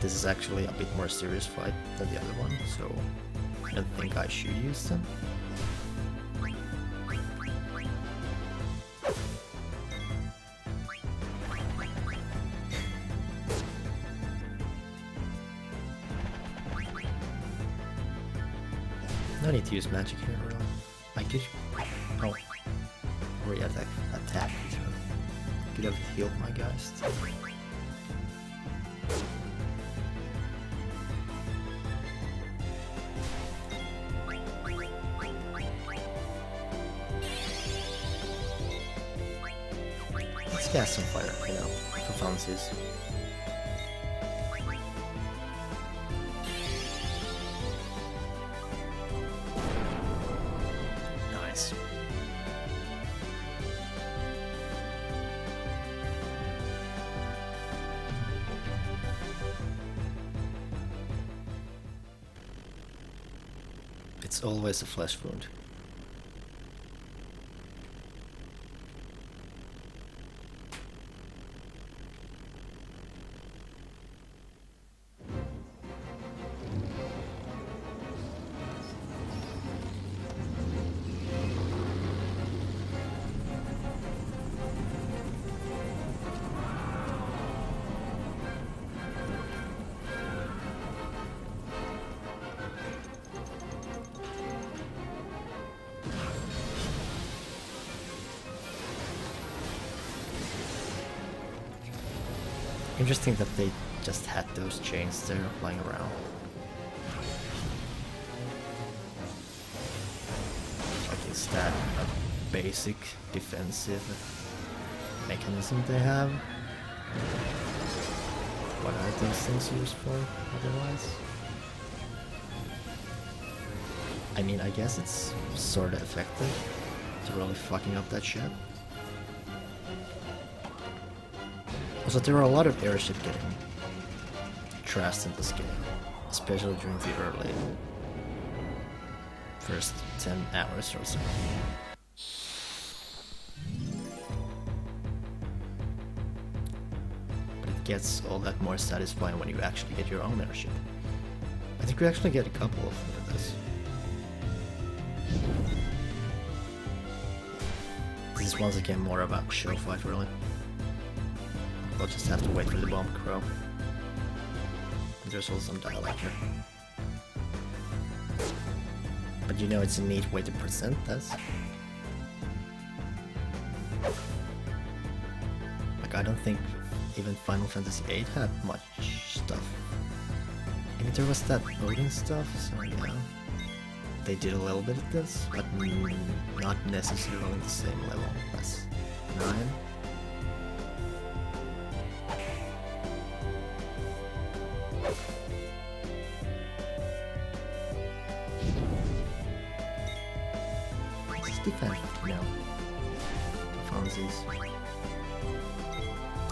This is actually a bit more serious fight than the other one, so I don't think I should use them. No need to use magic here, really. I could... Oh. Already attacked. Could have healed my guys. Let's cast some fire, you know, for funsies. Nice. It's always a flesh wound. Interesting that they just had those chains there lying around. Like, is that a basic defensive mechanism they have? What are those things used for otherwise? I mean, I guess it's sorta effective to really fucking up that shit. Also, there are a lot of airship getting trashed in this game, especially during the early first 10 hours or so. But it gets all that more satisfying when you actually get your own airship. I think we actually get a couple of this. This is once again more of a show fight, really. I'll just have to wait for the bomb to grow. There's also some dialogue here. But you know, it's a neat way to present this. Like, I don't think even Final Fantasy VIII had much stuff. I mean, there was that Odin stuff, so yeah. They did a little bit of this, but not necessarily on the same level as 9. Defend, you know. Funsies.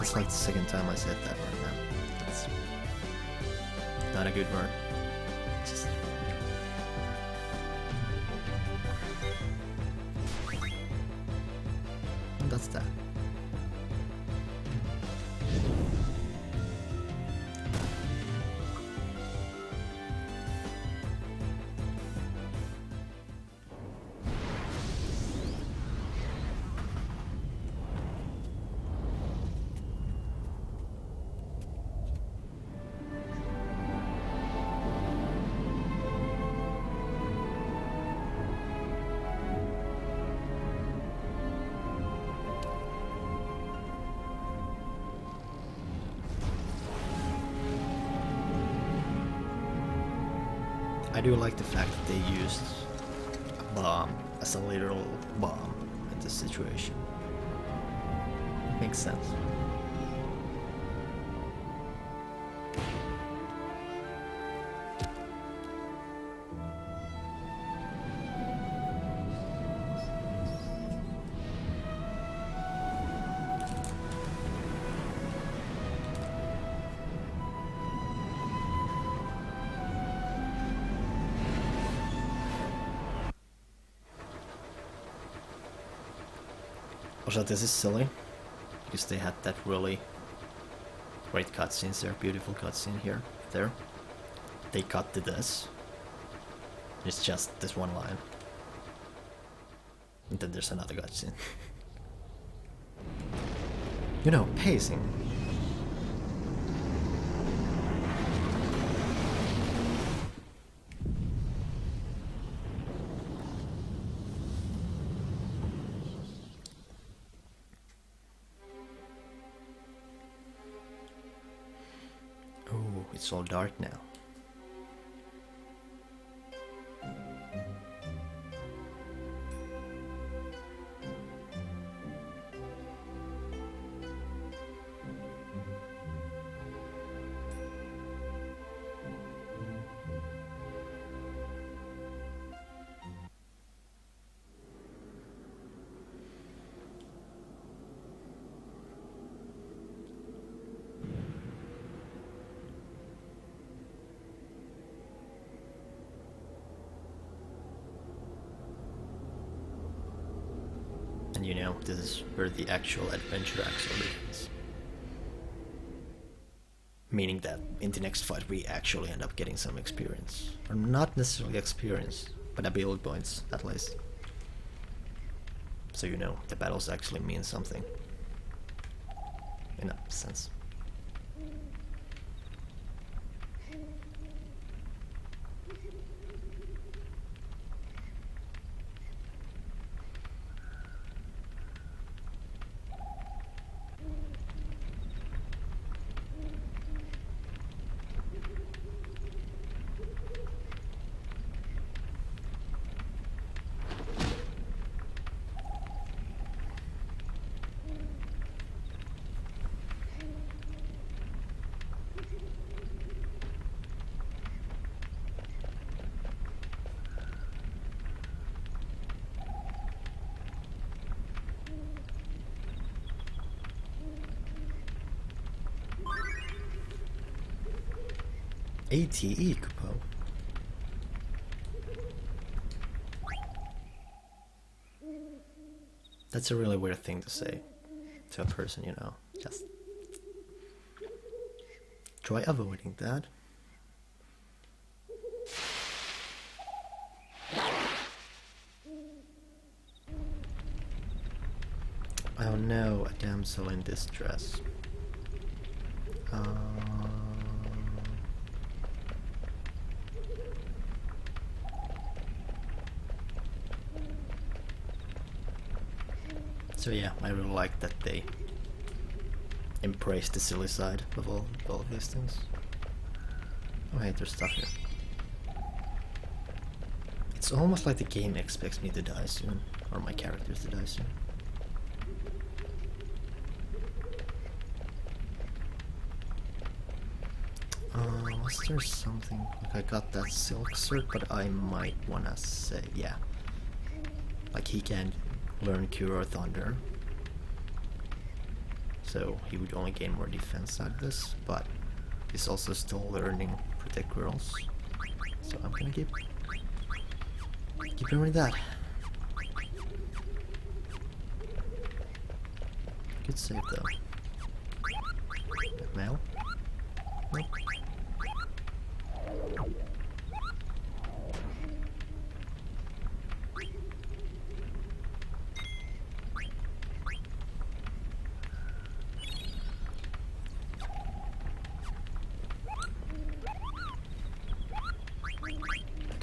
It's like the second time I said that word now. It's not a good word. Just... And that's that. I do like the fact that they used a bomb as a literal bomb in this situation. It makes sense. Also, this is silly, because they had that really great cutscenes there, beautiful cutscene here, there. They cut to this. It's just this one line. And then there's another cutscene. You know, pacing. Oh, it's all dark now. And you know, this is where the actual adventure actually begins. Meaning that in the next fight we actually end up getting some experience. Or not necessarily experience, but ability points at least. So you know, the battles actually mean something. In a sense. ATE coupon. That's a really weird thing to say to a person, you know. Just try avoiding that. Oh no, a damsel in distress. So yeah, I really like that they embrace the silly side of all of these things. Oh hey, there's stuff here. It's almost like the game expects me to die soon, or my characters to die soon. Was there something? Like I got that silk cert, but I might wanna say, yeah. Like he can learn Cure Thunder. So he would only gain more defense like this, but he's also still learning Protect Girls. So I'm gonna keep learning that. Good save though. Mail? Nope.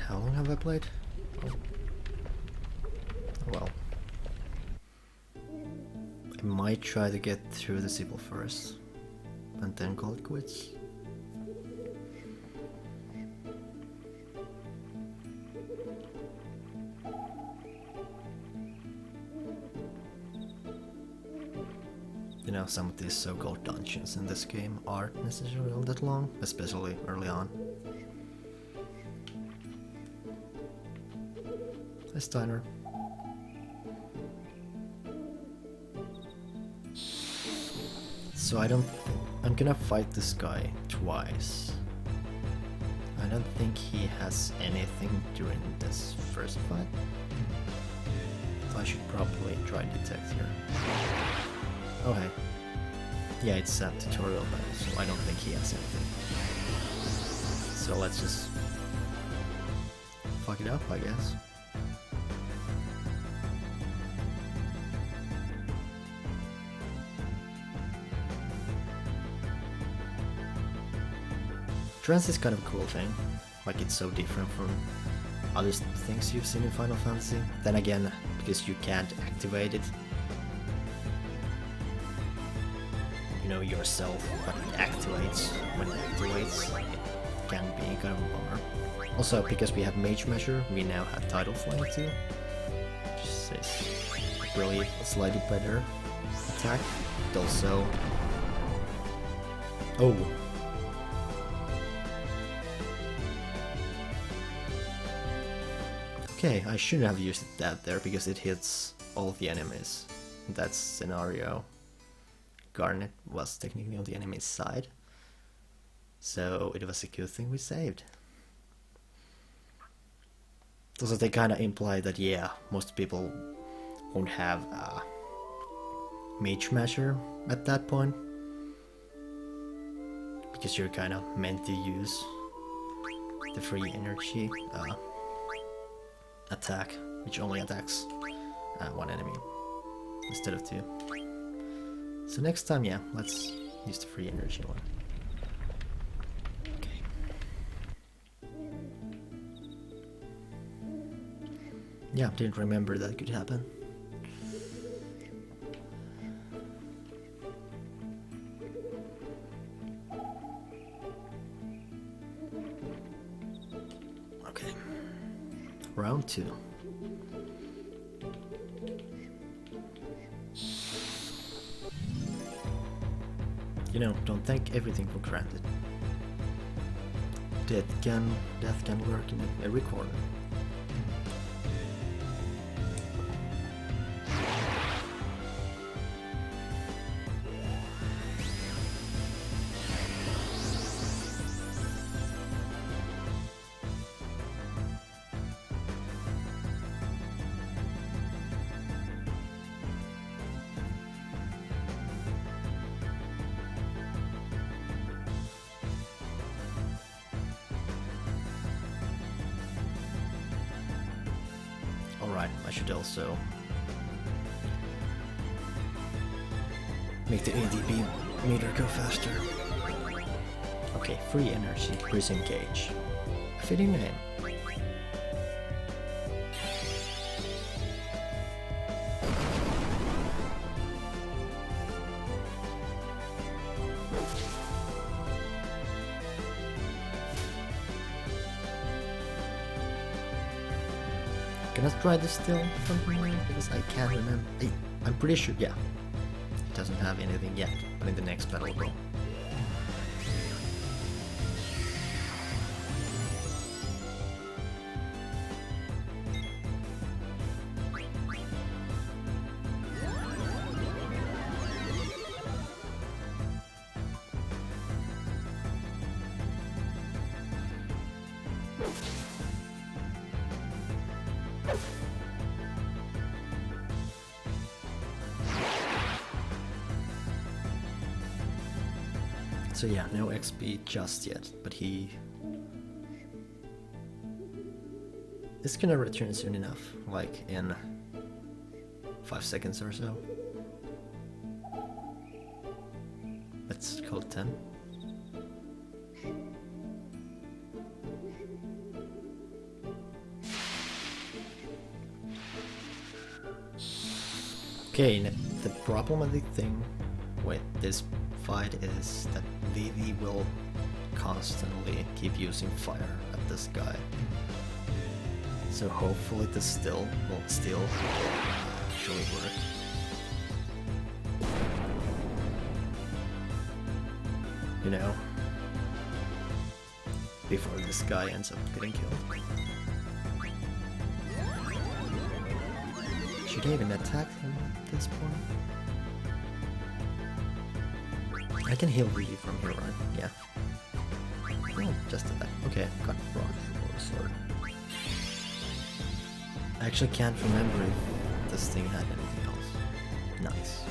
How long have I played? Oh. Well. I might try to get through the Sibyl first, and then call it quits. you know, some of these so-called dungeons in this game aren't necessarily all that long, especially early on. Hi Steiner. So I'm gonna fight this guy twice. I don't think he has anything during this first fight. I should probably try detect here. Oh hey. Yeah, it's a tutorial battle, so I don't think he has anything. So let's just fuck it up, I guess. Trance is kind of a cool thing, like it's so different from other things you've seen in Final Fantasy. Then again, because you can't activate it, you know, yourself, but it activates. When it activates, it can be kind of a bummer. Also, because we have Mage Measure, we now have Tidal Flame too, which is really a slightly better attack. It also... Oh! Okay, I shouldn't have used that there because it hits all the enemies. In that scenario, Garnet was technically on the enemy's side, so it was a good thing we saved. Also, they kind of imply that, yeah, most people won't have a Mage Measure at that point, because you're kind of meant to use the free energy attack, which only attacks one enemy instead of two. So next time, yeah, let's use the free energy one. Okay. Yeah, didn't remember that could happen. Okay. Round 2. You know, don't take everything for granted. Death can lurk in every corner. Alright, I should also make the ADB meter go faster. Okay, free energy, prison gauge. A fitting name. Can I try this still from here? Because I can't remember. I'm pretty sure, yeah. It doesn't have anything yet, but in the next battle it will. So yeah, no XP just yet, but he is gonna return soon enough, like in 5 seconds or so. Let's call it 10. Okay, the problematic thing with this fight is that Vivi will constantly keep using fire at this guy. So hopefully this still will actually work. you know, before this guy ends up getting killed. Should I even attack him at this point? I can heal really from here, right? Yeah. Oh, just attack. Okay, got wrong for a sword. I actually can't remember if this thing had anything else. Nice.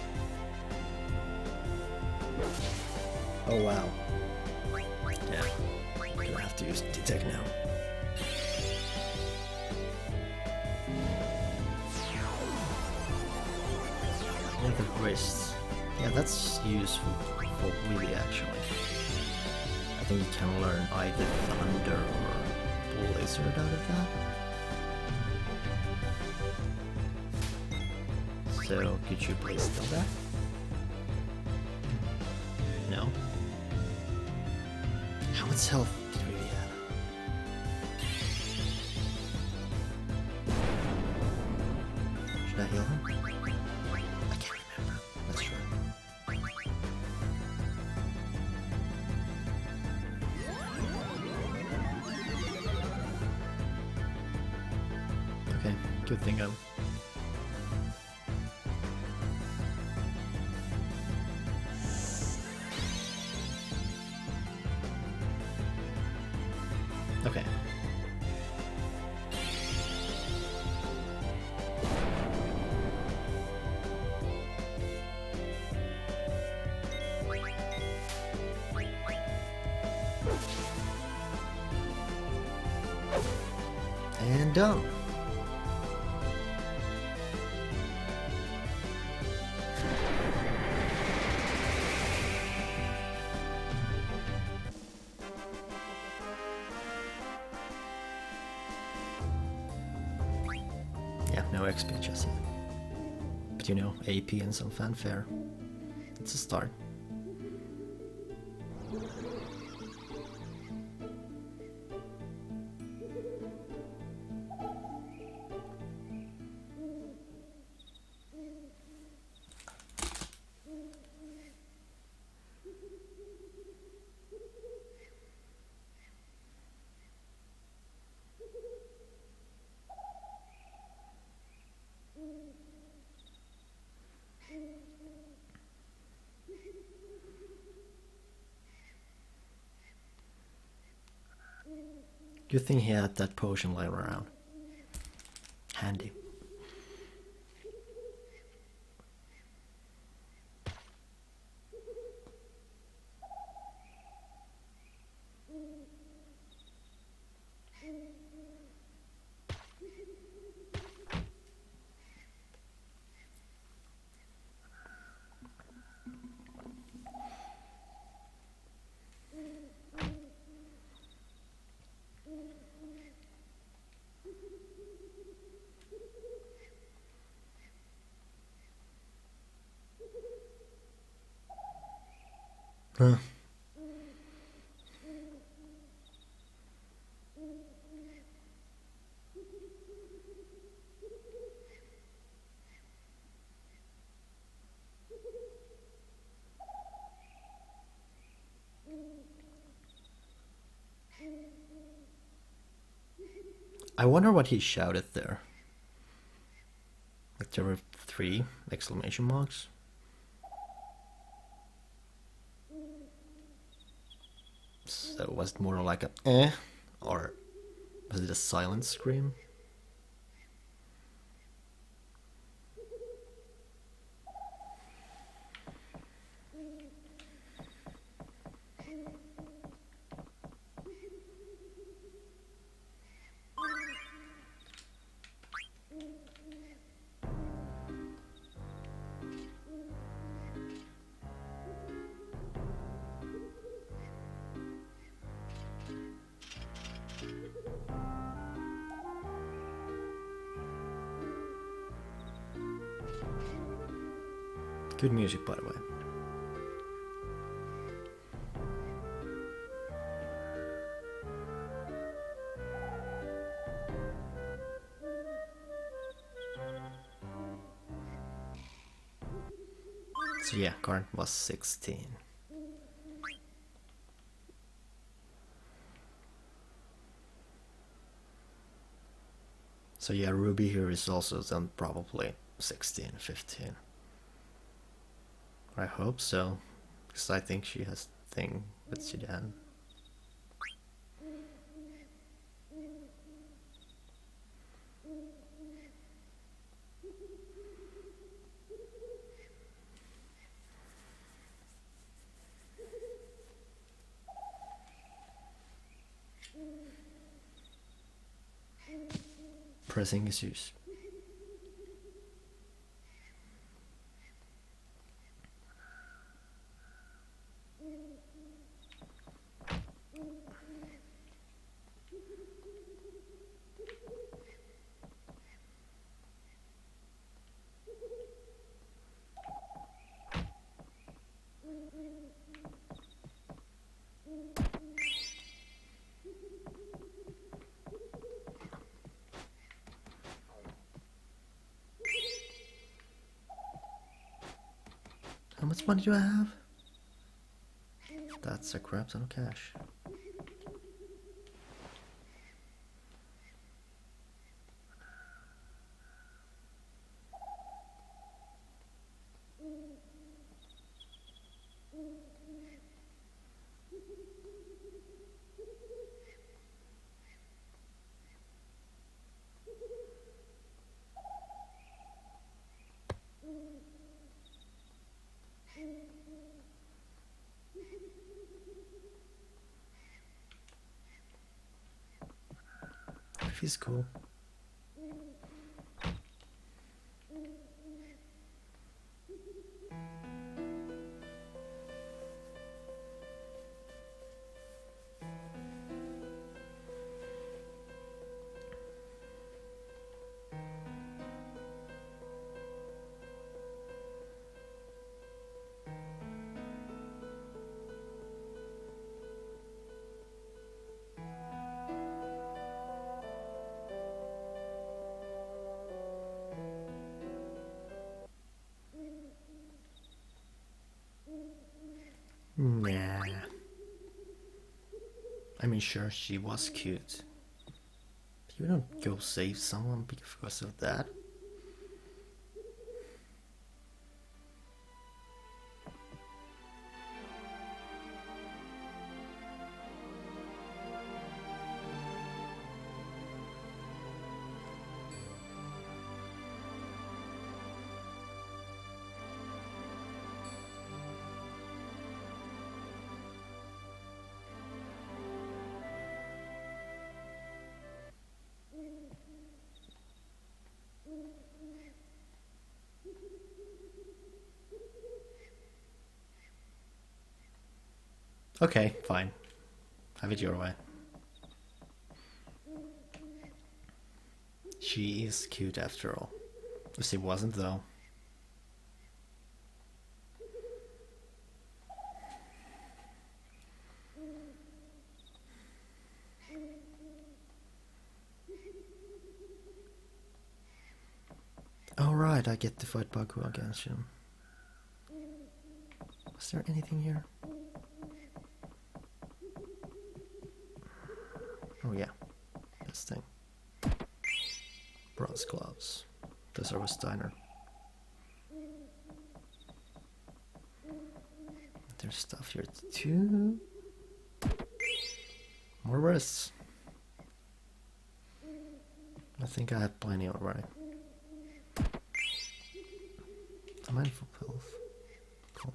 Oh wow. Yeah, I'm gonna have to use detect now. And the wrists. Yeah, that's useful for Willy actually. I think you can learn either Thunder or Blizzard out of that. So, could you please still that? No? How much health did we have? Should I heal him? I can't remember. Let's try. Okay, good thing I'm... Okay. And done. Yeah, no XP just yet. But you know, AP and some fanfare. It's a start. Good thing he had that potion lying around. Handy. Huh. I wonder what he shouted there. Like there were 3 exclamation marks. So was it more like a eh? Or was it a silent scream? Good music, by the way. So yeah, current was 16. So yeah, Ruby here is also then probably 16, 15. I hope so, because I think she has thing with Zidane. Pressing issues. How much money do I have? That's a crap ton of cash. She's cool. Nah. I mean, sure, she was cute. But you don't go save someone because of that. Okay, fine. Have it your way. She is cute after all. If she wasn't, though. Alright, I get to fight Baku against him. Was there anything here? Oh yeah, this thing. Bronze gloves. Those are with Steiner. There's stuff here too. More wrists. I think I have plenty already. A mindful health. Cool.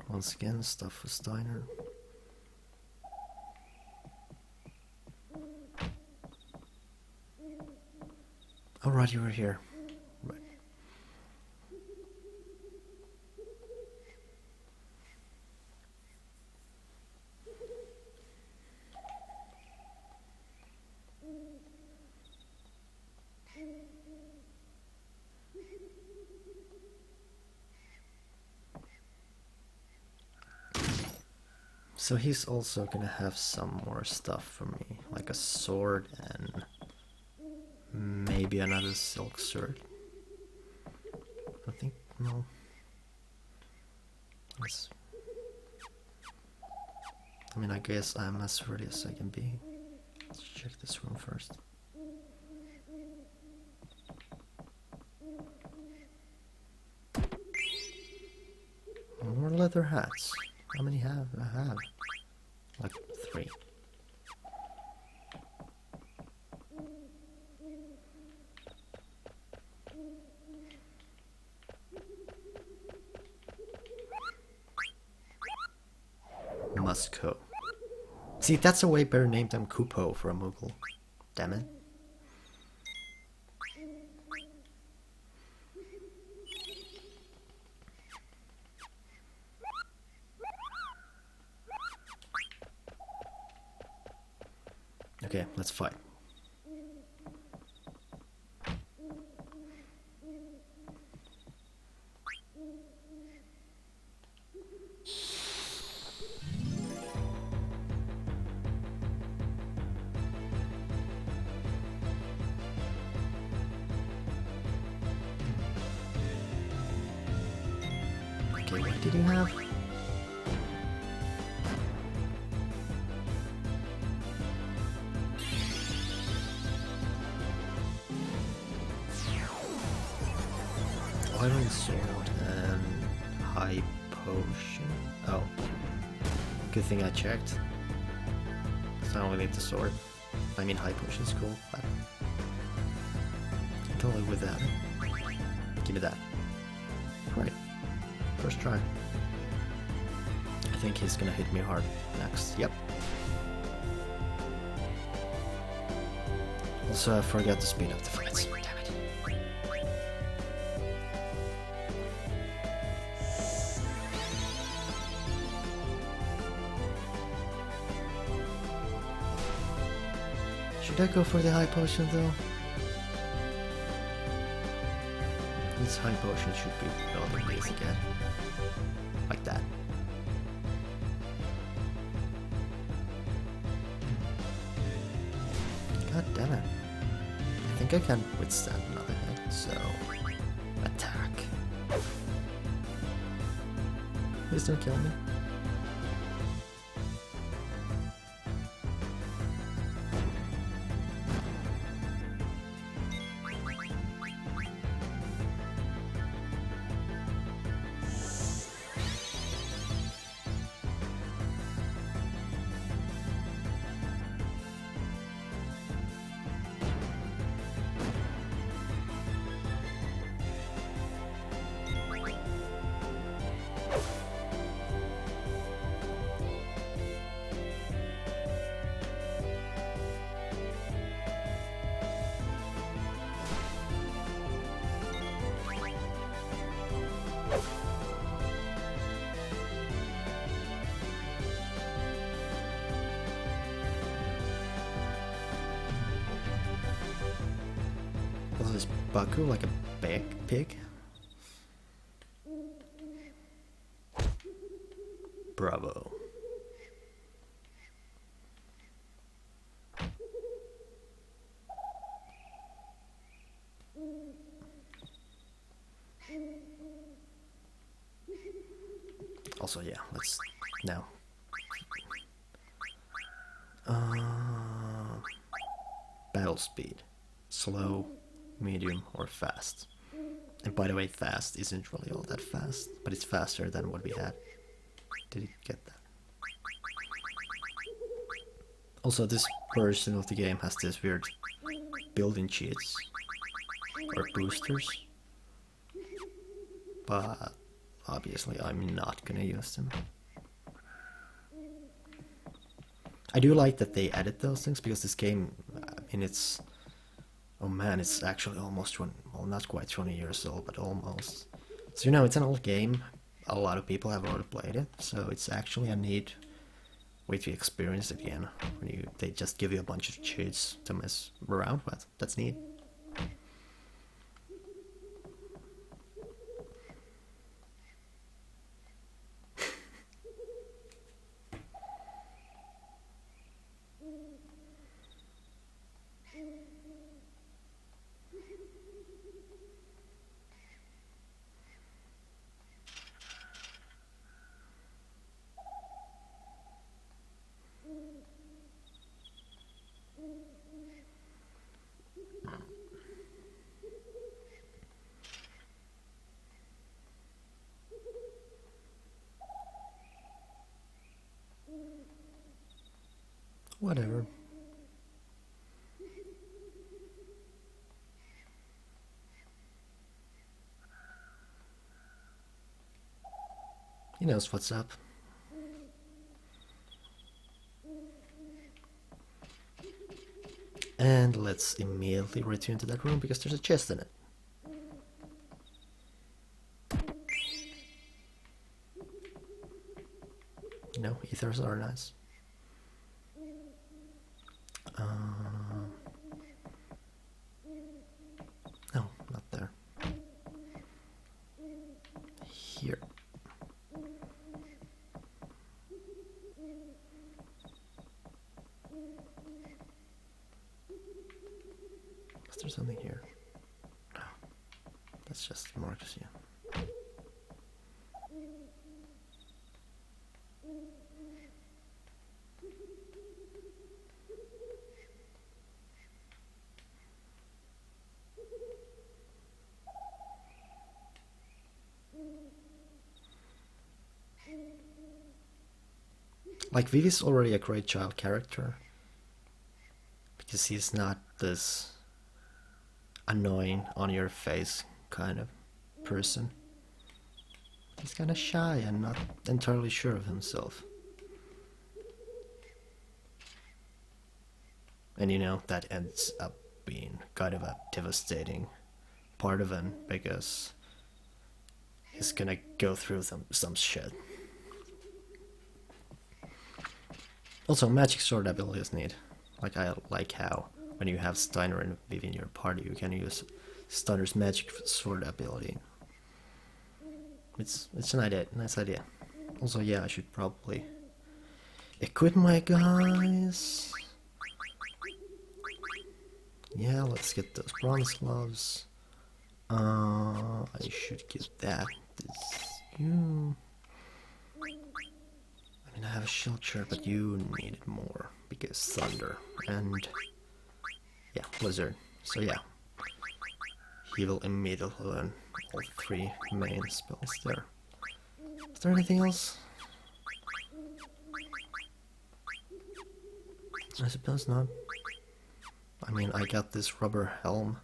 Once again, stuff for Steiner. Oh, right, you were here. Right. So he's also gonna have some more stuff for me, like a sword and maybe another silk sword. I think, no. I mean, I guess I'm as ready as I can be. Let's check this room first. More leather hats. How many have I have? Like 3. Musco. See, that's a way better name than Kupo for a Moogle. Damn it. Okay, let's fight. Okay, what did you have? Iron sword and high potion. Oh, good thing I checked. So I only need the sword. I mean, high potion's cool, but I can live with that. Give me that. Right. First try. I think he's gonna hit me hard next. Yep. Also, I forgot to speed up the fights. Damn it. Should I go for the high potion though? This high potion should be relatively easy to get. Like that. God damn it. I think I can withstand another hit, so attack. Please don't kill me. Is Baku like a big pig? Bravo. Also, yeah, let's now. Battle speed. Slow, medium, or fast. And by the way, fast isn't really all that fast, but it's faster than what we had. Did you get that? Also, this version of the game has this weird building cheats or boosters, but obviously I'm not gonna use them. I do like that they added those things because this game, I mean, it's, oh man, it's actually almost well, not quite 20 years old, but almost. So you know, it's an old game. A lot of people have already played it, so it's actually a neat way to experience it again. When they just give you a bunch of cheats to mess around with. That's neat. whatever. He knows what's up. And let's immediately return to that room because there's a chest in it. You know, ethers are nice. No, not there. Here. Is there something here? No. That's just Marcus, yeah. Like, Vivi's already a great child character because he's not this annoying on your face kind of person. He's kind of shy and not entirely sure of himself. And you know, that ends up being kind of a devastating part of him because he's gonna go through some shit. Also, magic sword ability is neat. Like, I like how when you have Steiner and Vivi in your party, you can use Steiner's magic sword ability. It's an idea, nice idea. Also, yeah, I should probably equip my guys. Yeah, let's get those bronze gloves. I should get that. You. I mean, I have a shield shirt, but you need it more because thunder and yeah, blizzard. So yeah, he will immediately learn all three main spells there. Is there anything else? I suppose not. I mean, I got this rubber helm,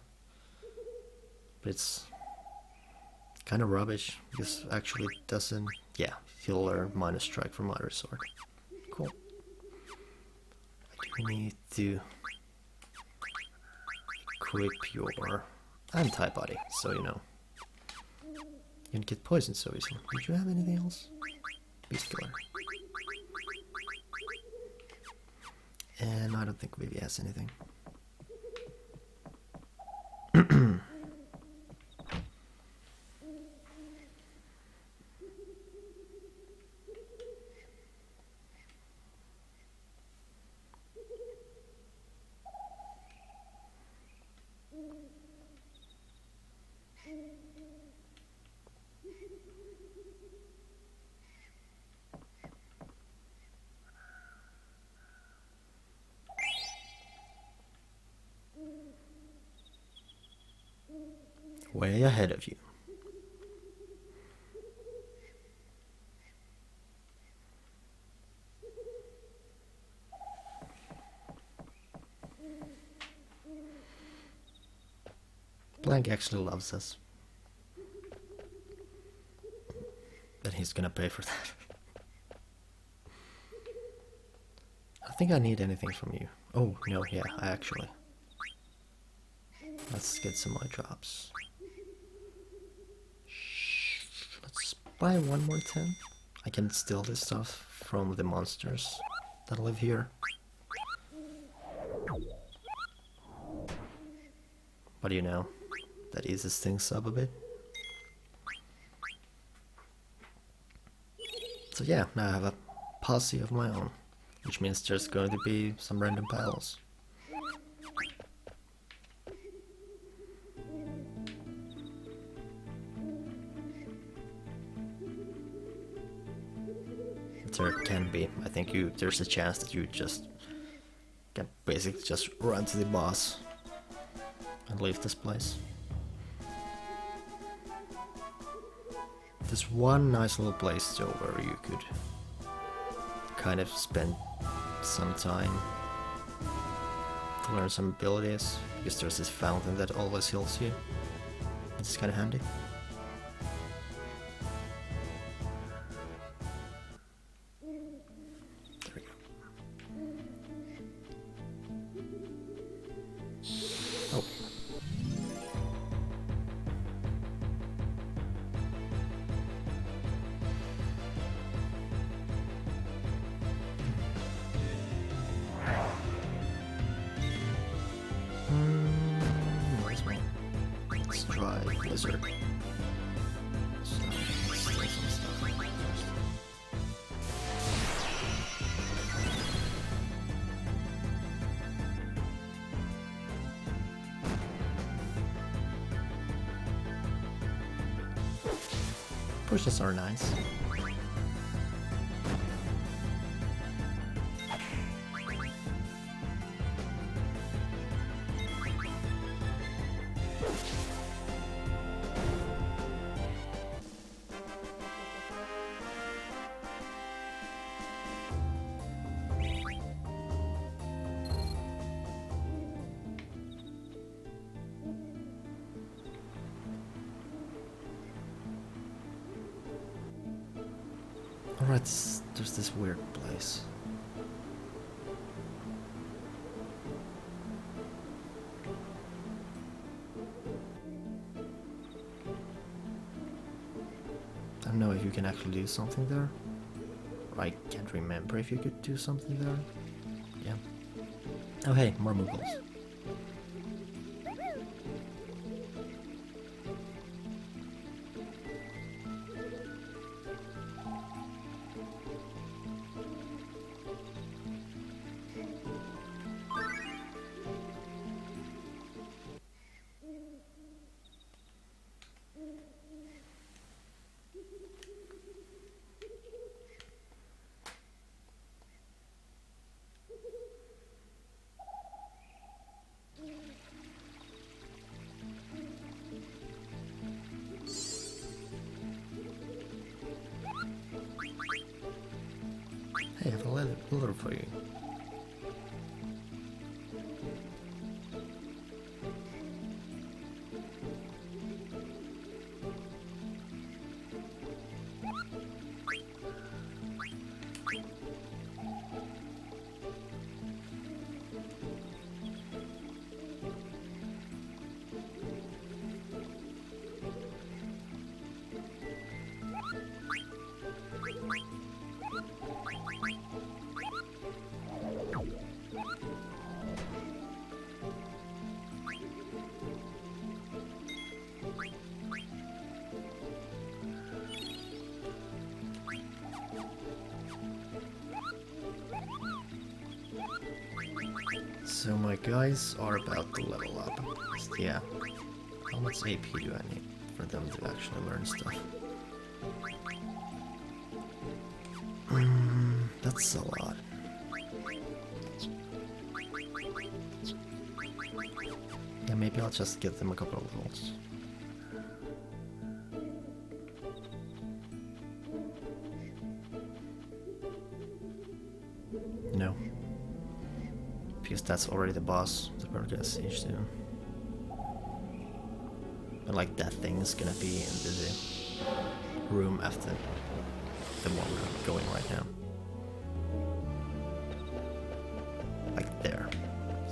but it's kind of rubbish because actually it doesn't. Yeah, he'll learn minus strike from either sword. Cool. I do need to equip your antibody, so you know. You don't get poisoned so easily. Did you have anything else? Beast killer. And I don't think Vivi has anything. Way ahead of you. Blank actually loves us. But he's gonna pay for that. I think I need anything from you. Oh, no, yeah, I actually. Let's get some more drops. Let's buy one more 10. I can steal this stuff from the monsters that live here. But you know, that eases things up a bit. So yeah, now I have a posse of my own, which means there's going to be some random battles. There can be. I think there's a chance that you just can basically just run to the boss and leave this place. There's one nice little place though where you could kind of spend some time to learn some abilities, because there's this fountain that always heals you. It's kind of handy. There we go. Oh. Let's try Blizzard. So, let's steal some stuff first. Pushes are nice. Alright, there's this weird place. I don't know if you can actually do something there. I can't remember if you could do something there. Yeah. Oh hey, more Moogles. Hey, I have a letter for you. So my guys are about to level up. Yeah. How much AP do I need for them to actually learn stuff? That's a lot. Yeah, maybe I'll just get them a couple of levels. No. Because that's already the boss that we're gonna siege to. And like that thing is gonna be in the room after the one we're going right now. Like there.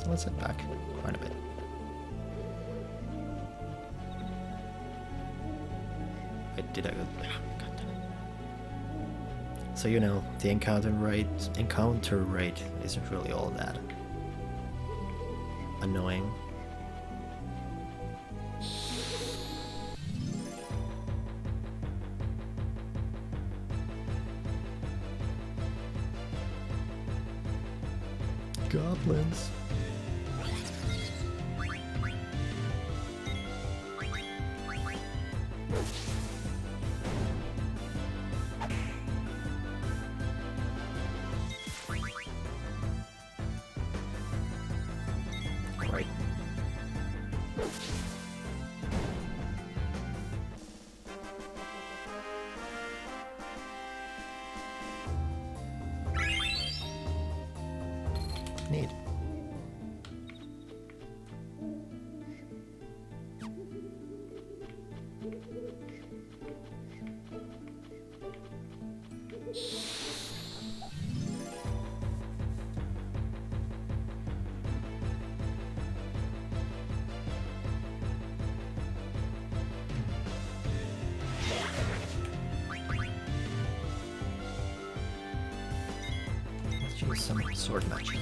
So let's head back quite a bit. Wait, did I go? God damn it. So you know, the encounter rate isn't really all that annoying. Goblins. Right. Neat. Let's use some sword magic.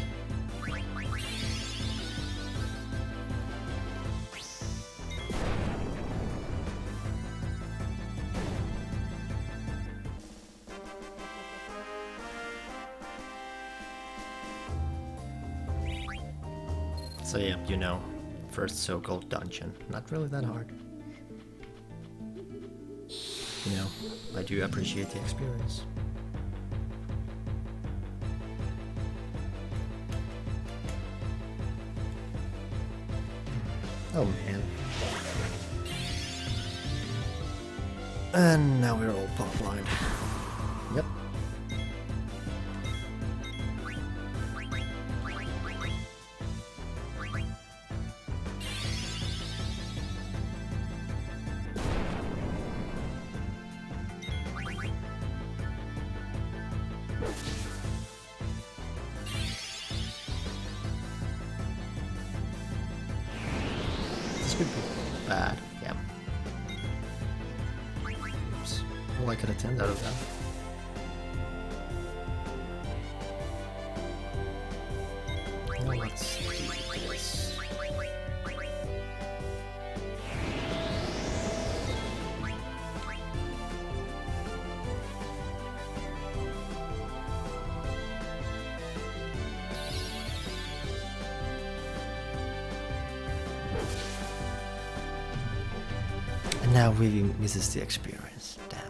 So yeah, you know, first so-called dungeon, not really that hard. You know, I do appreciate the experience. Oh man. And now we're all pop blind. Yep. This could be bad, yeah. Oops. Well, I could have 10 out of that. Well, let's do this. And now we misses the experience. Damn.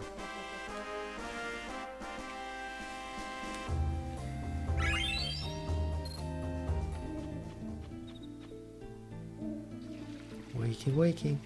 Wakey, wakey.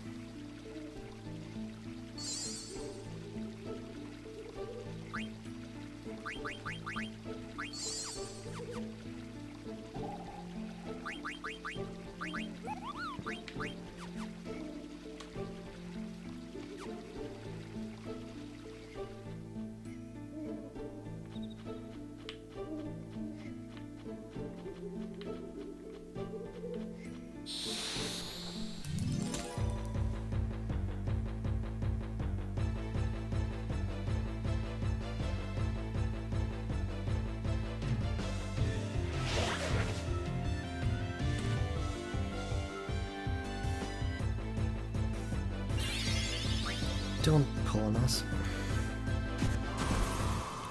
Don't pull on us.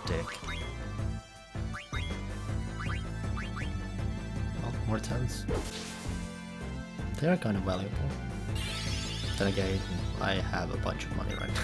Dick. Oh, more 10s. They're kind of valuable. Then again, I have a bunch of money right now.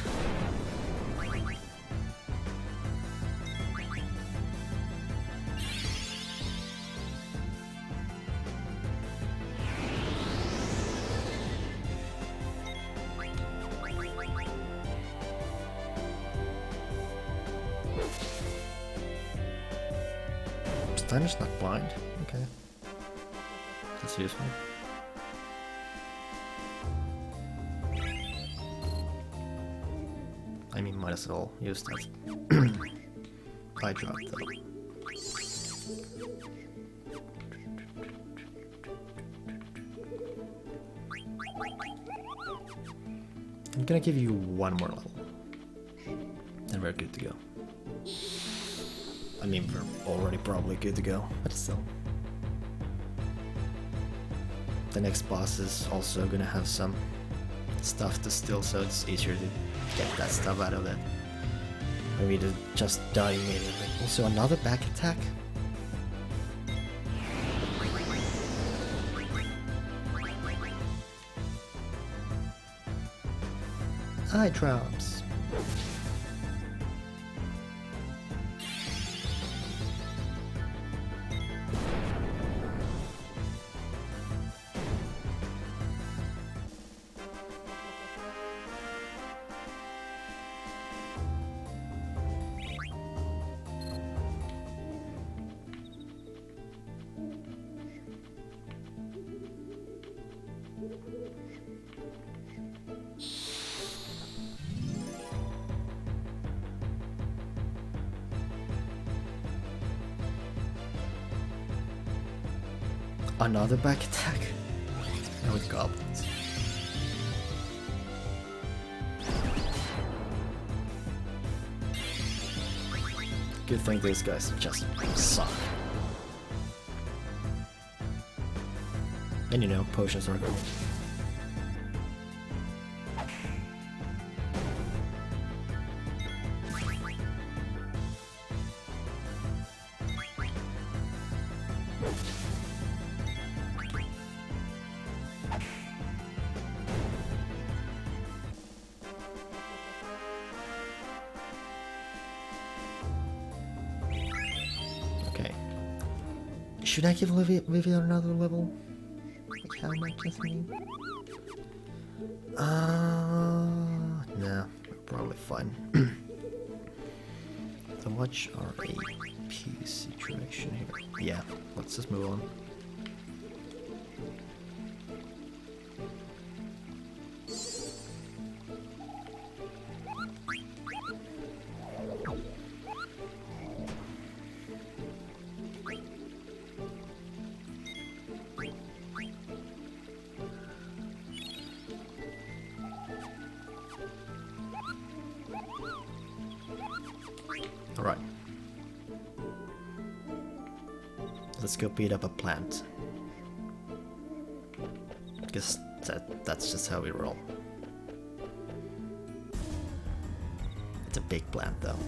Steiner's not blind. Okay. That's useful. I mean, might as well use that. I dropped though. I'm gonna give you one more level. Then we're good to go. I mean, we're already probably good to go, but still. The next boss is also gonna have some stuff to steal, so it's easier to get that stuff out of it. Maybe to just die immediately. Also, another back attack? Eye drops. Another back attack? Now with goblins. Good thing these guys just suck. And you know, potions are cool. Should I give Vivian another level? Like how much is me? Nah, probably fine. So what's our AP situation here? Yeah, let's just move on. Alright. Let's go beat up a plant. Because that's just how we roll. It's a big plant though.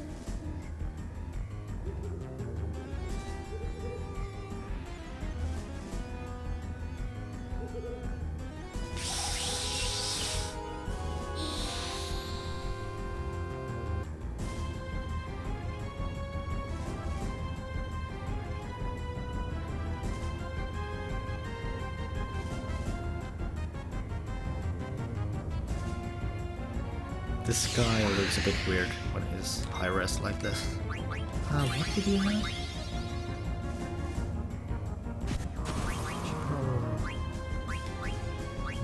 This guy looks a bit weird when he's high res like this. What did you have?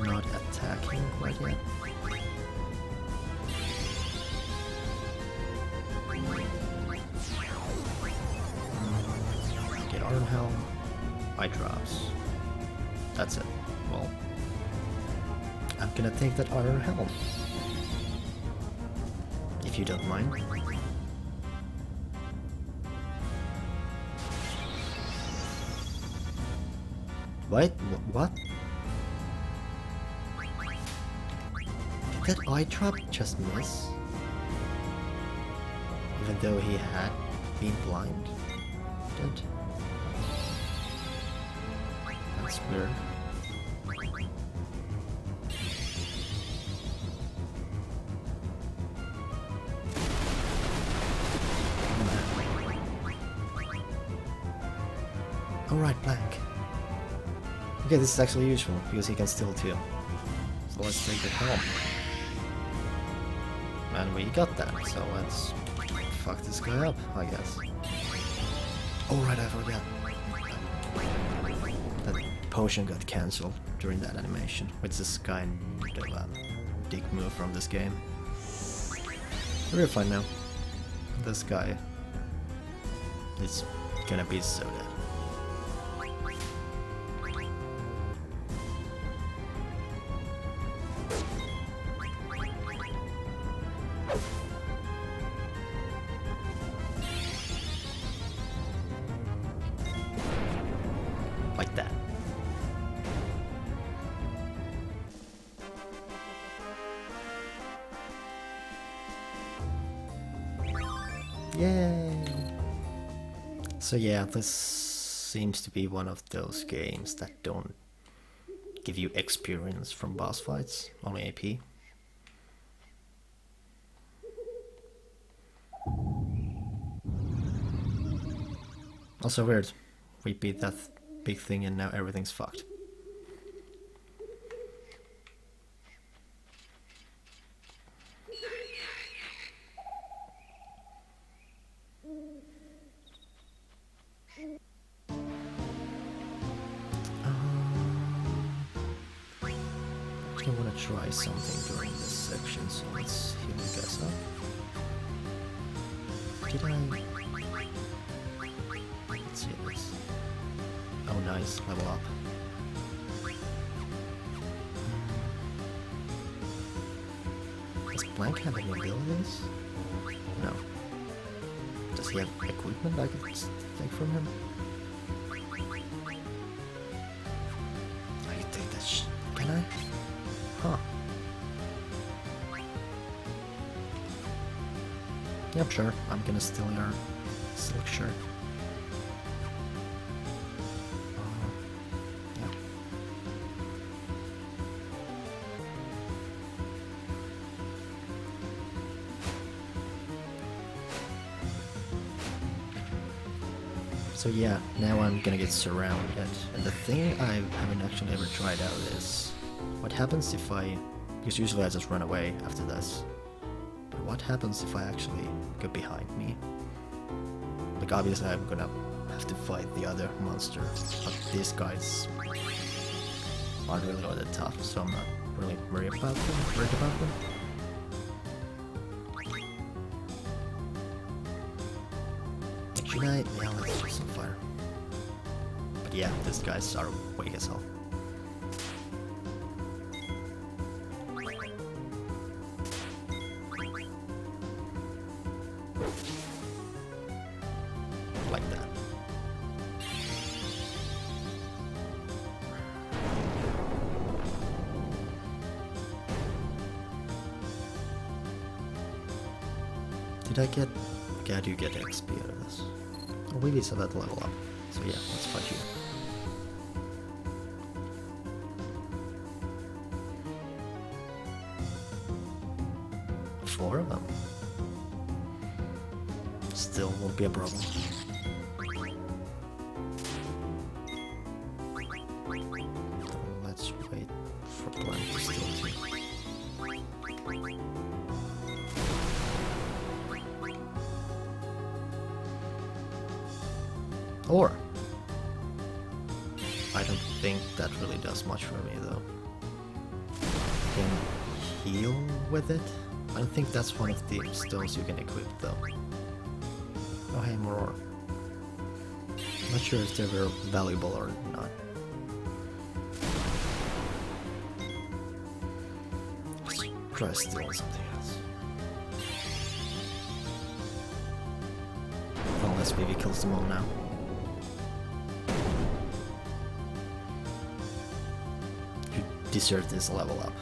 Not attacking quite yet. Okay, Iron Helm, eye drops. That's it. Well, I'm gonna take that Iron Helm. If you don't mind. Wait, what? Did that eye drop just miss? Even though he had been blind? That's weird. Alright, Black. Okay, this is actually useful, because he can still too. So let's take it home. And we got that, so let's fuck this guy up, I guess. Alright, I forgot. That potion got cancelled during that animation, which is kind of a dick move from this game. We're fine now. This guy is gonna be so dead. Like that. Yay! So yeah, this seems to be one of those games that don't give you experience from boss fights, only AP. Also weird, we beat that big thing and now everything's fucked. I want to try something during this section, so let's heal you guys up. Did I? Let's see this. Oh nice, level up. Blank have any abilities? No. Does he have equipment I could take from him? I can take that can I? Huh. Yep, sure. I'm gonna steal your silk shirt. Yeah. So yeah, now I'm gonna get surrounded. And the thing I haven't actually ever tried out is what happens if I... Because usually I just run away after this. But what happens if I actually go behind me? Like obviously I'm gonna have to fight the other monster, but these guys aren't really all that tough, so I'm not really worried about them. Should I? Yeah, let's use some fire. But yeah, these guys are weak as hell. Like that. Did I get... Okay, I do get XP out of this. Oh, we need that level up. So yeah, let's fight you. Four of them. Still won't be a problem. Let's wait for Blank to steal too. Or I don't think that really does much for me though. Can heal with it? I don't think that's one of the stones you can equip though. Oh hey, more ore. Not sure if they're very valuable or not. Let's try stealing something else. Unless maybe kills them all now. You deserve this level up.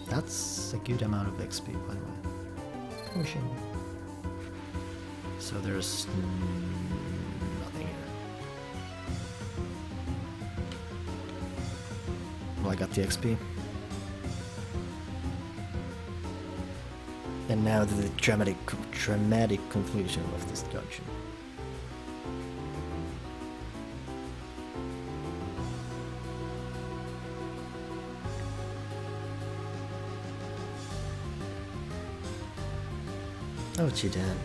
That's a good amount of XP, by the way. Pushing. So there's nothing here. Well, I got the XP. And now the dramatic conclusion of this dungeon. Oh, gee, Dan.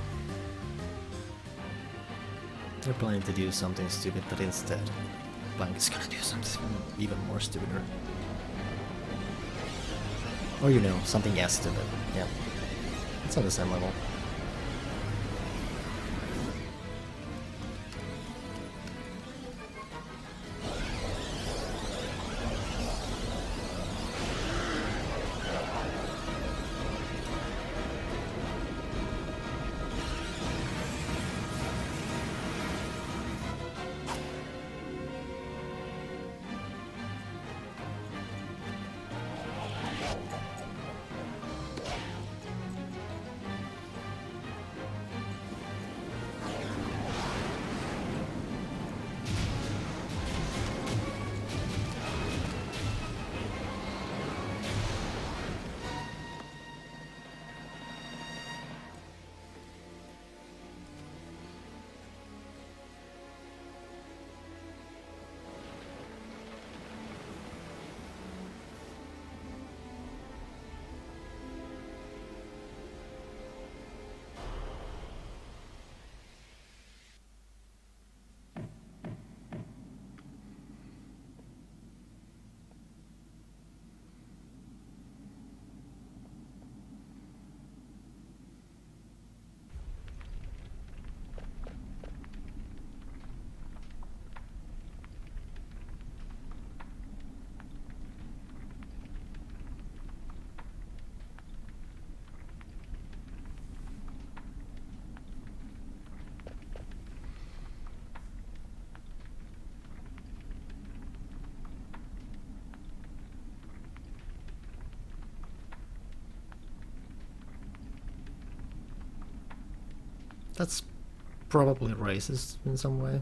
They're planning to do something stupid, but instead, Blank is gonna do something even more stupider. Or you know, something as stupid. Yeah. It's on the same level. That's probably racist in some way.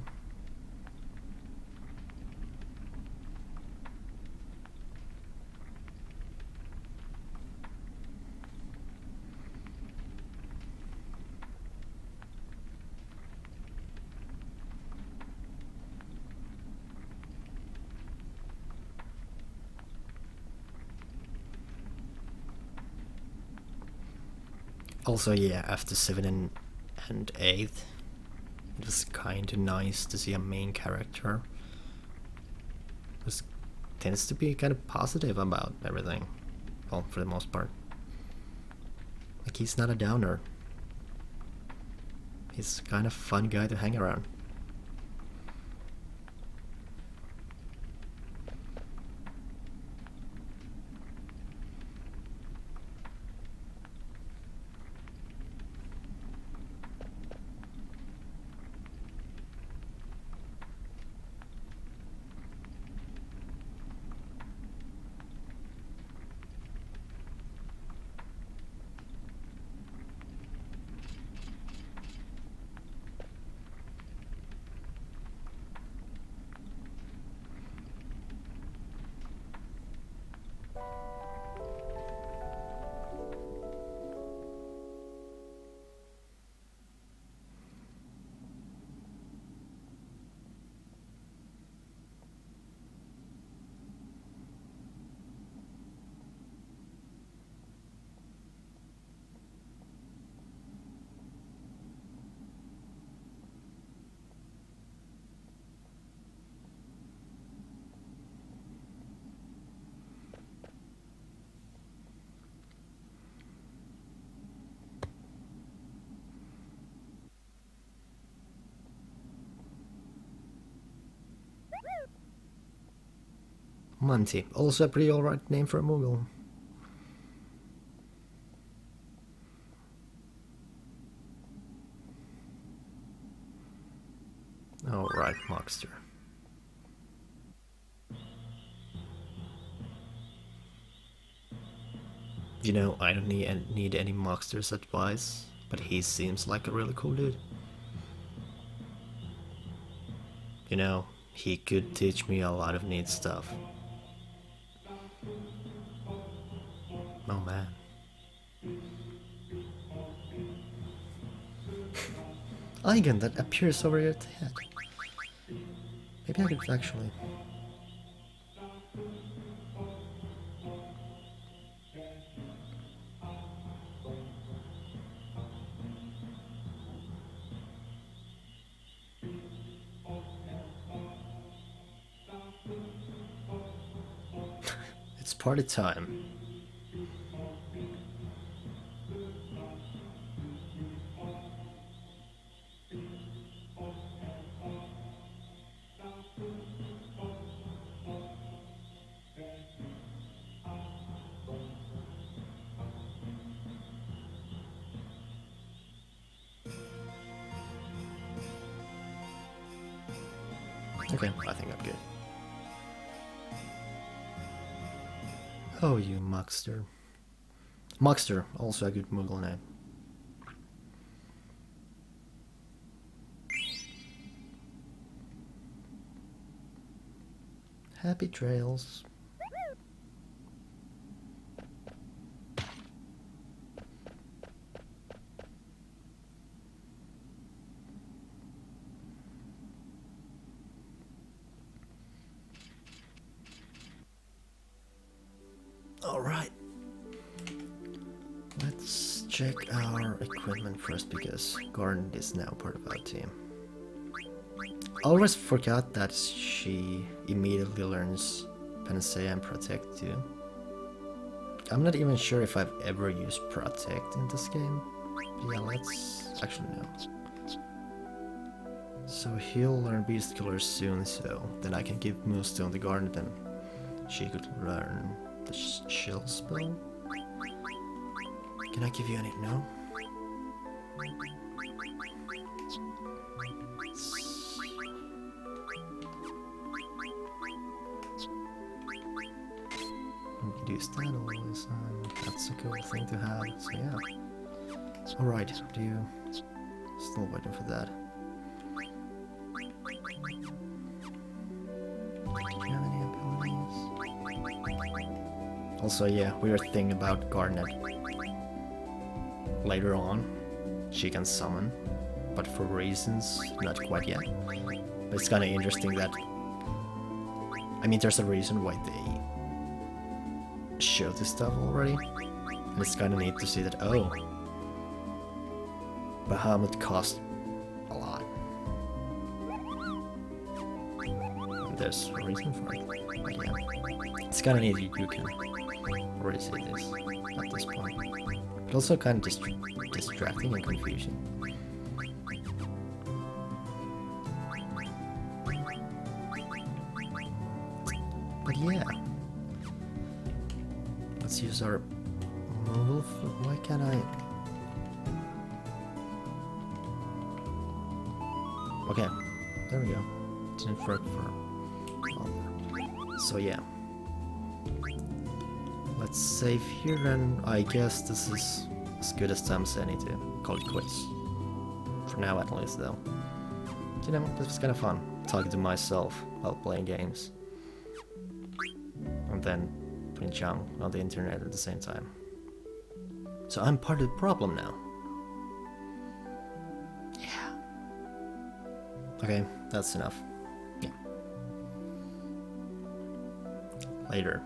Also, yeah, after 7 and 8, it was kinda nice to see a main character who tends to be kind of positive about everything. Well, for the most part. Like, he's not a downer. He's kind of a fun guy to hang around. Monty, also a pretty alright name for a Moogle. Alright, Moxter. You know, I don't need any Moxter's advice, but he seems like a really cool dude. You know, he could teach me a lot of neat stuff. Oh man. Icon that appears over your head. Maybe I could actually... It's party time. Okay, I think I'm good. Oh, you Moxter. Moxter, also a good Moogle name. Happy trails. Alright. Let's check our equipment first because Garnet is now part of our team. I always forgot that she immediately learns Panacea and Protect too. I'm not even sure if I've ever used Protect in this game. But yeah, let's actually know. So he'll learn Beast Killer soon, so then I can give Moonstone to Garnet and she could learn the Chill spell. Can I give you any? No? We could use that always, and that's a cool thing to have, so yeah. Alright, do you... Still waiting for that. Do you have any abilities? Also, yeah, weird thing about Garnet. Later on, she can summon, but for reasons not quite yet. But it's kind of interesting that, I mean, there's a reason why they show this stuff already, and it's kind of neat to see that, oh, Bahamut cost a lot. And there's a reason for it. But yeah, it's kind of neat you can already see this at this point. But also kind of distracting and confusing. But yeah, let's use our move. Why can't I? Okay, there we go. Didn't work for long. So yeah, let's save here, and I guess this is as good as time as any to call it quits. For now, at least, though. You know, this was kind of fun talking to myself while playing games. And then putting Chang on the internet at the same time. So I'm part of the problem now. Yeah. Okay, that's enough. Yeah. Later.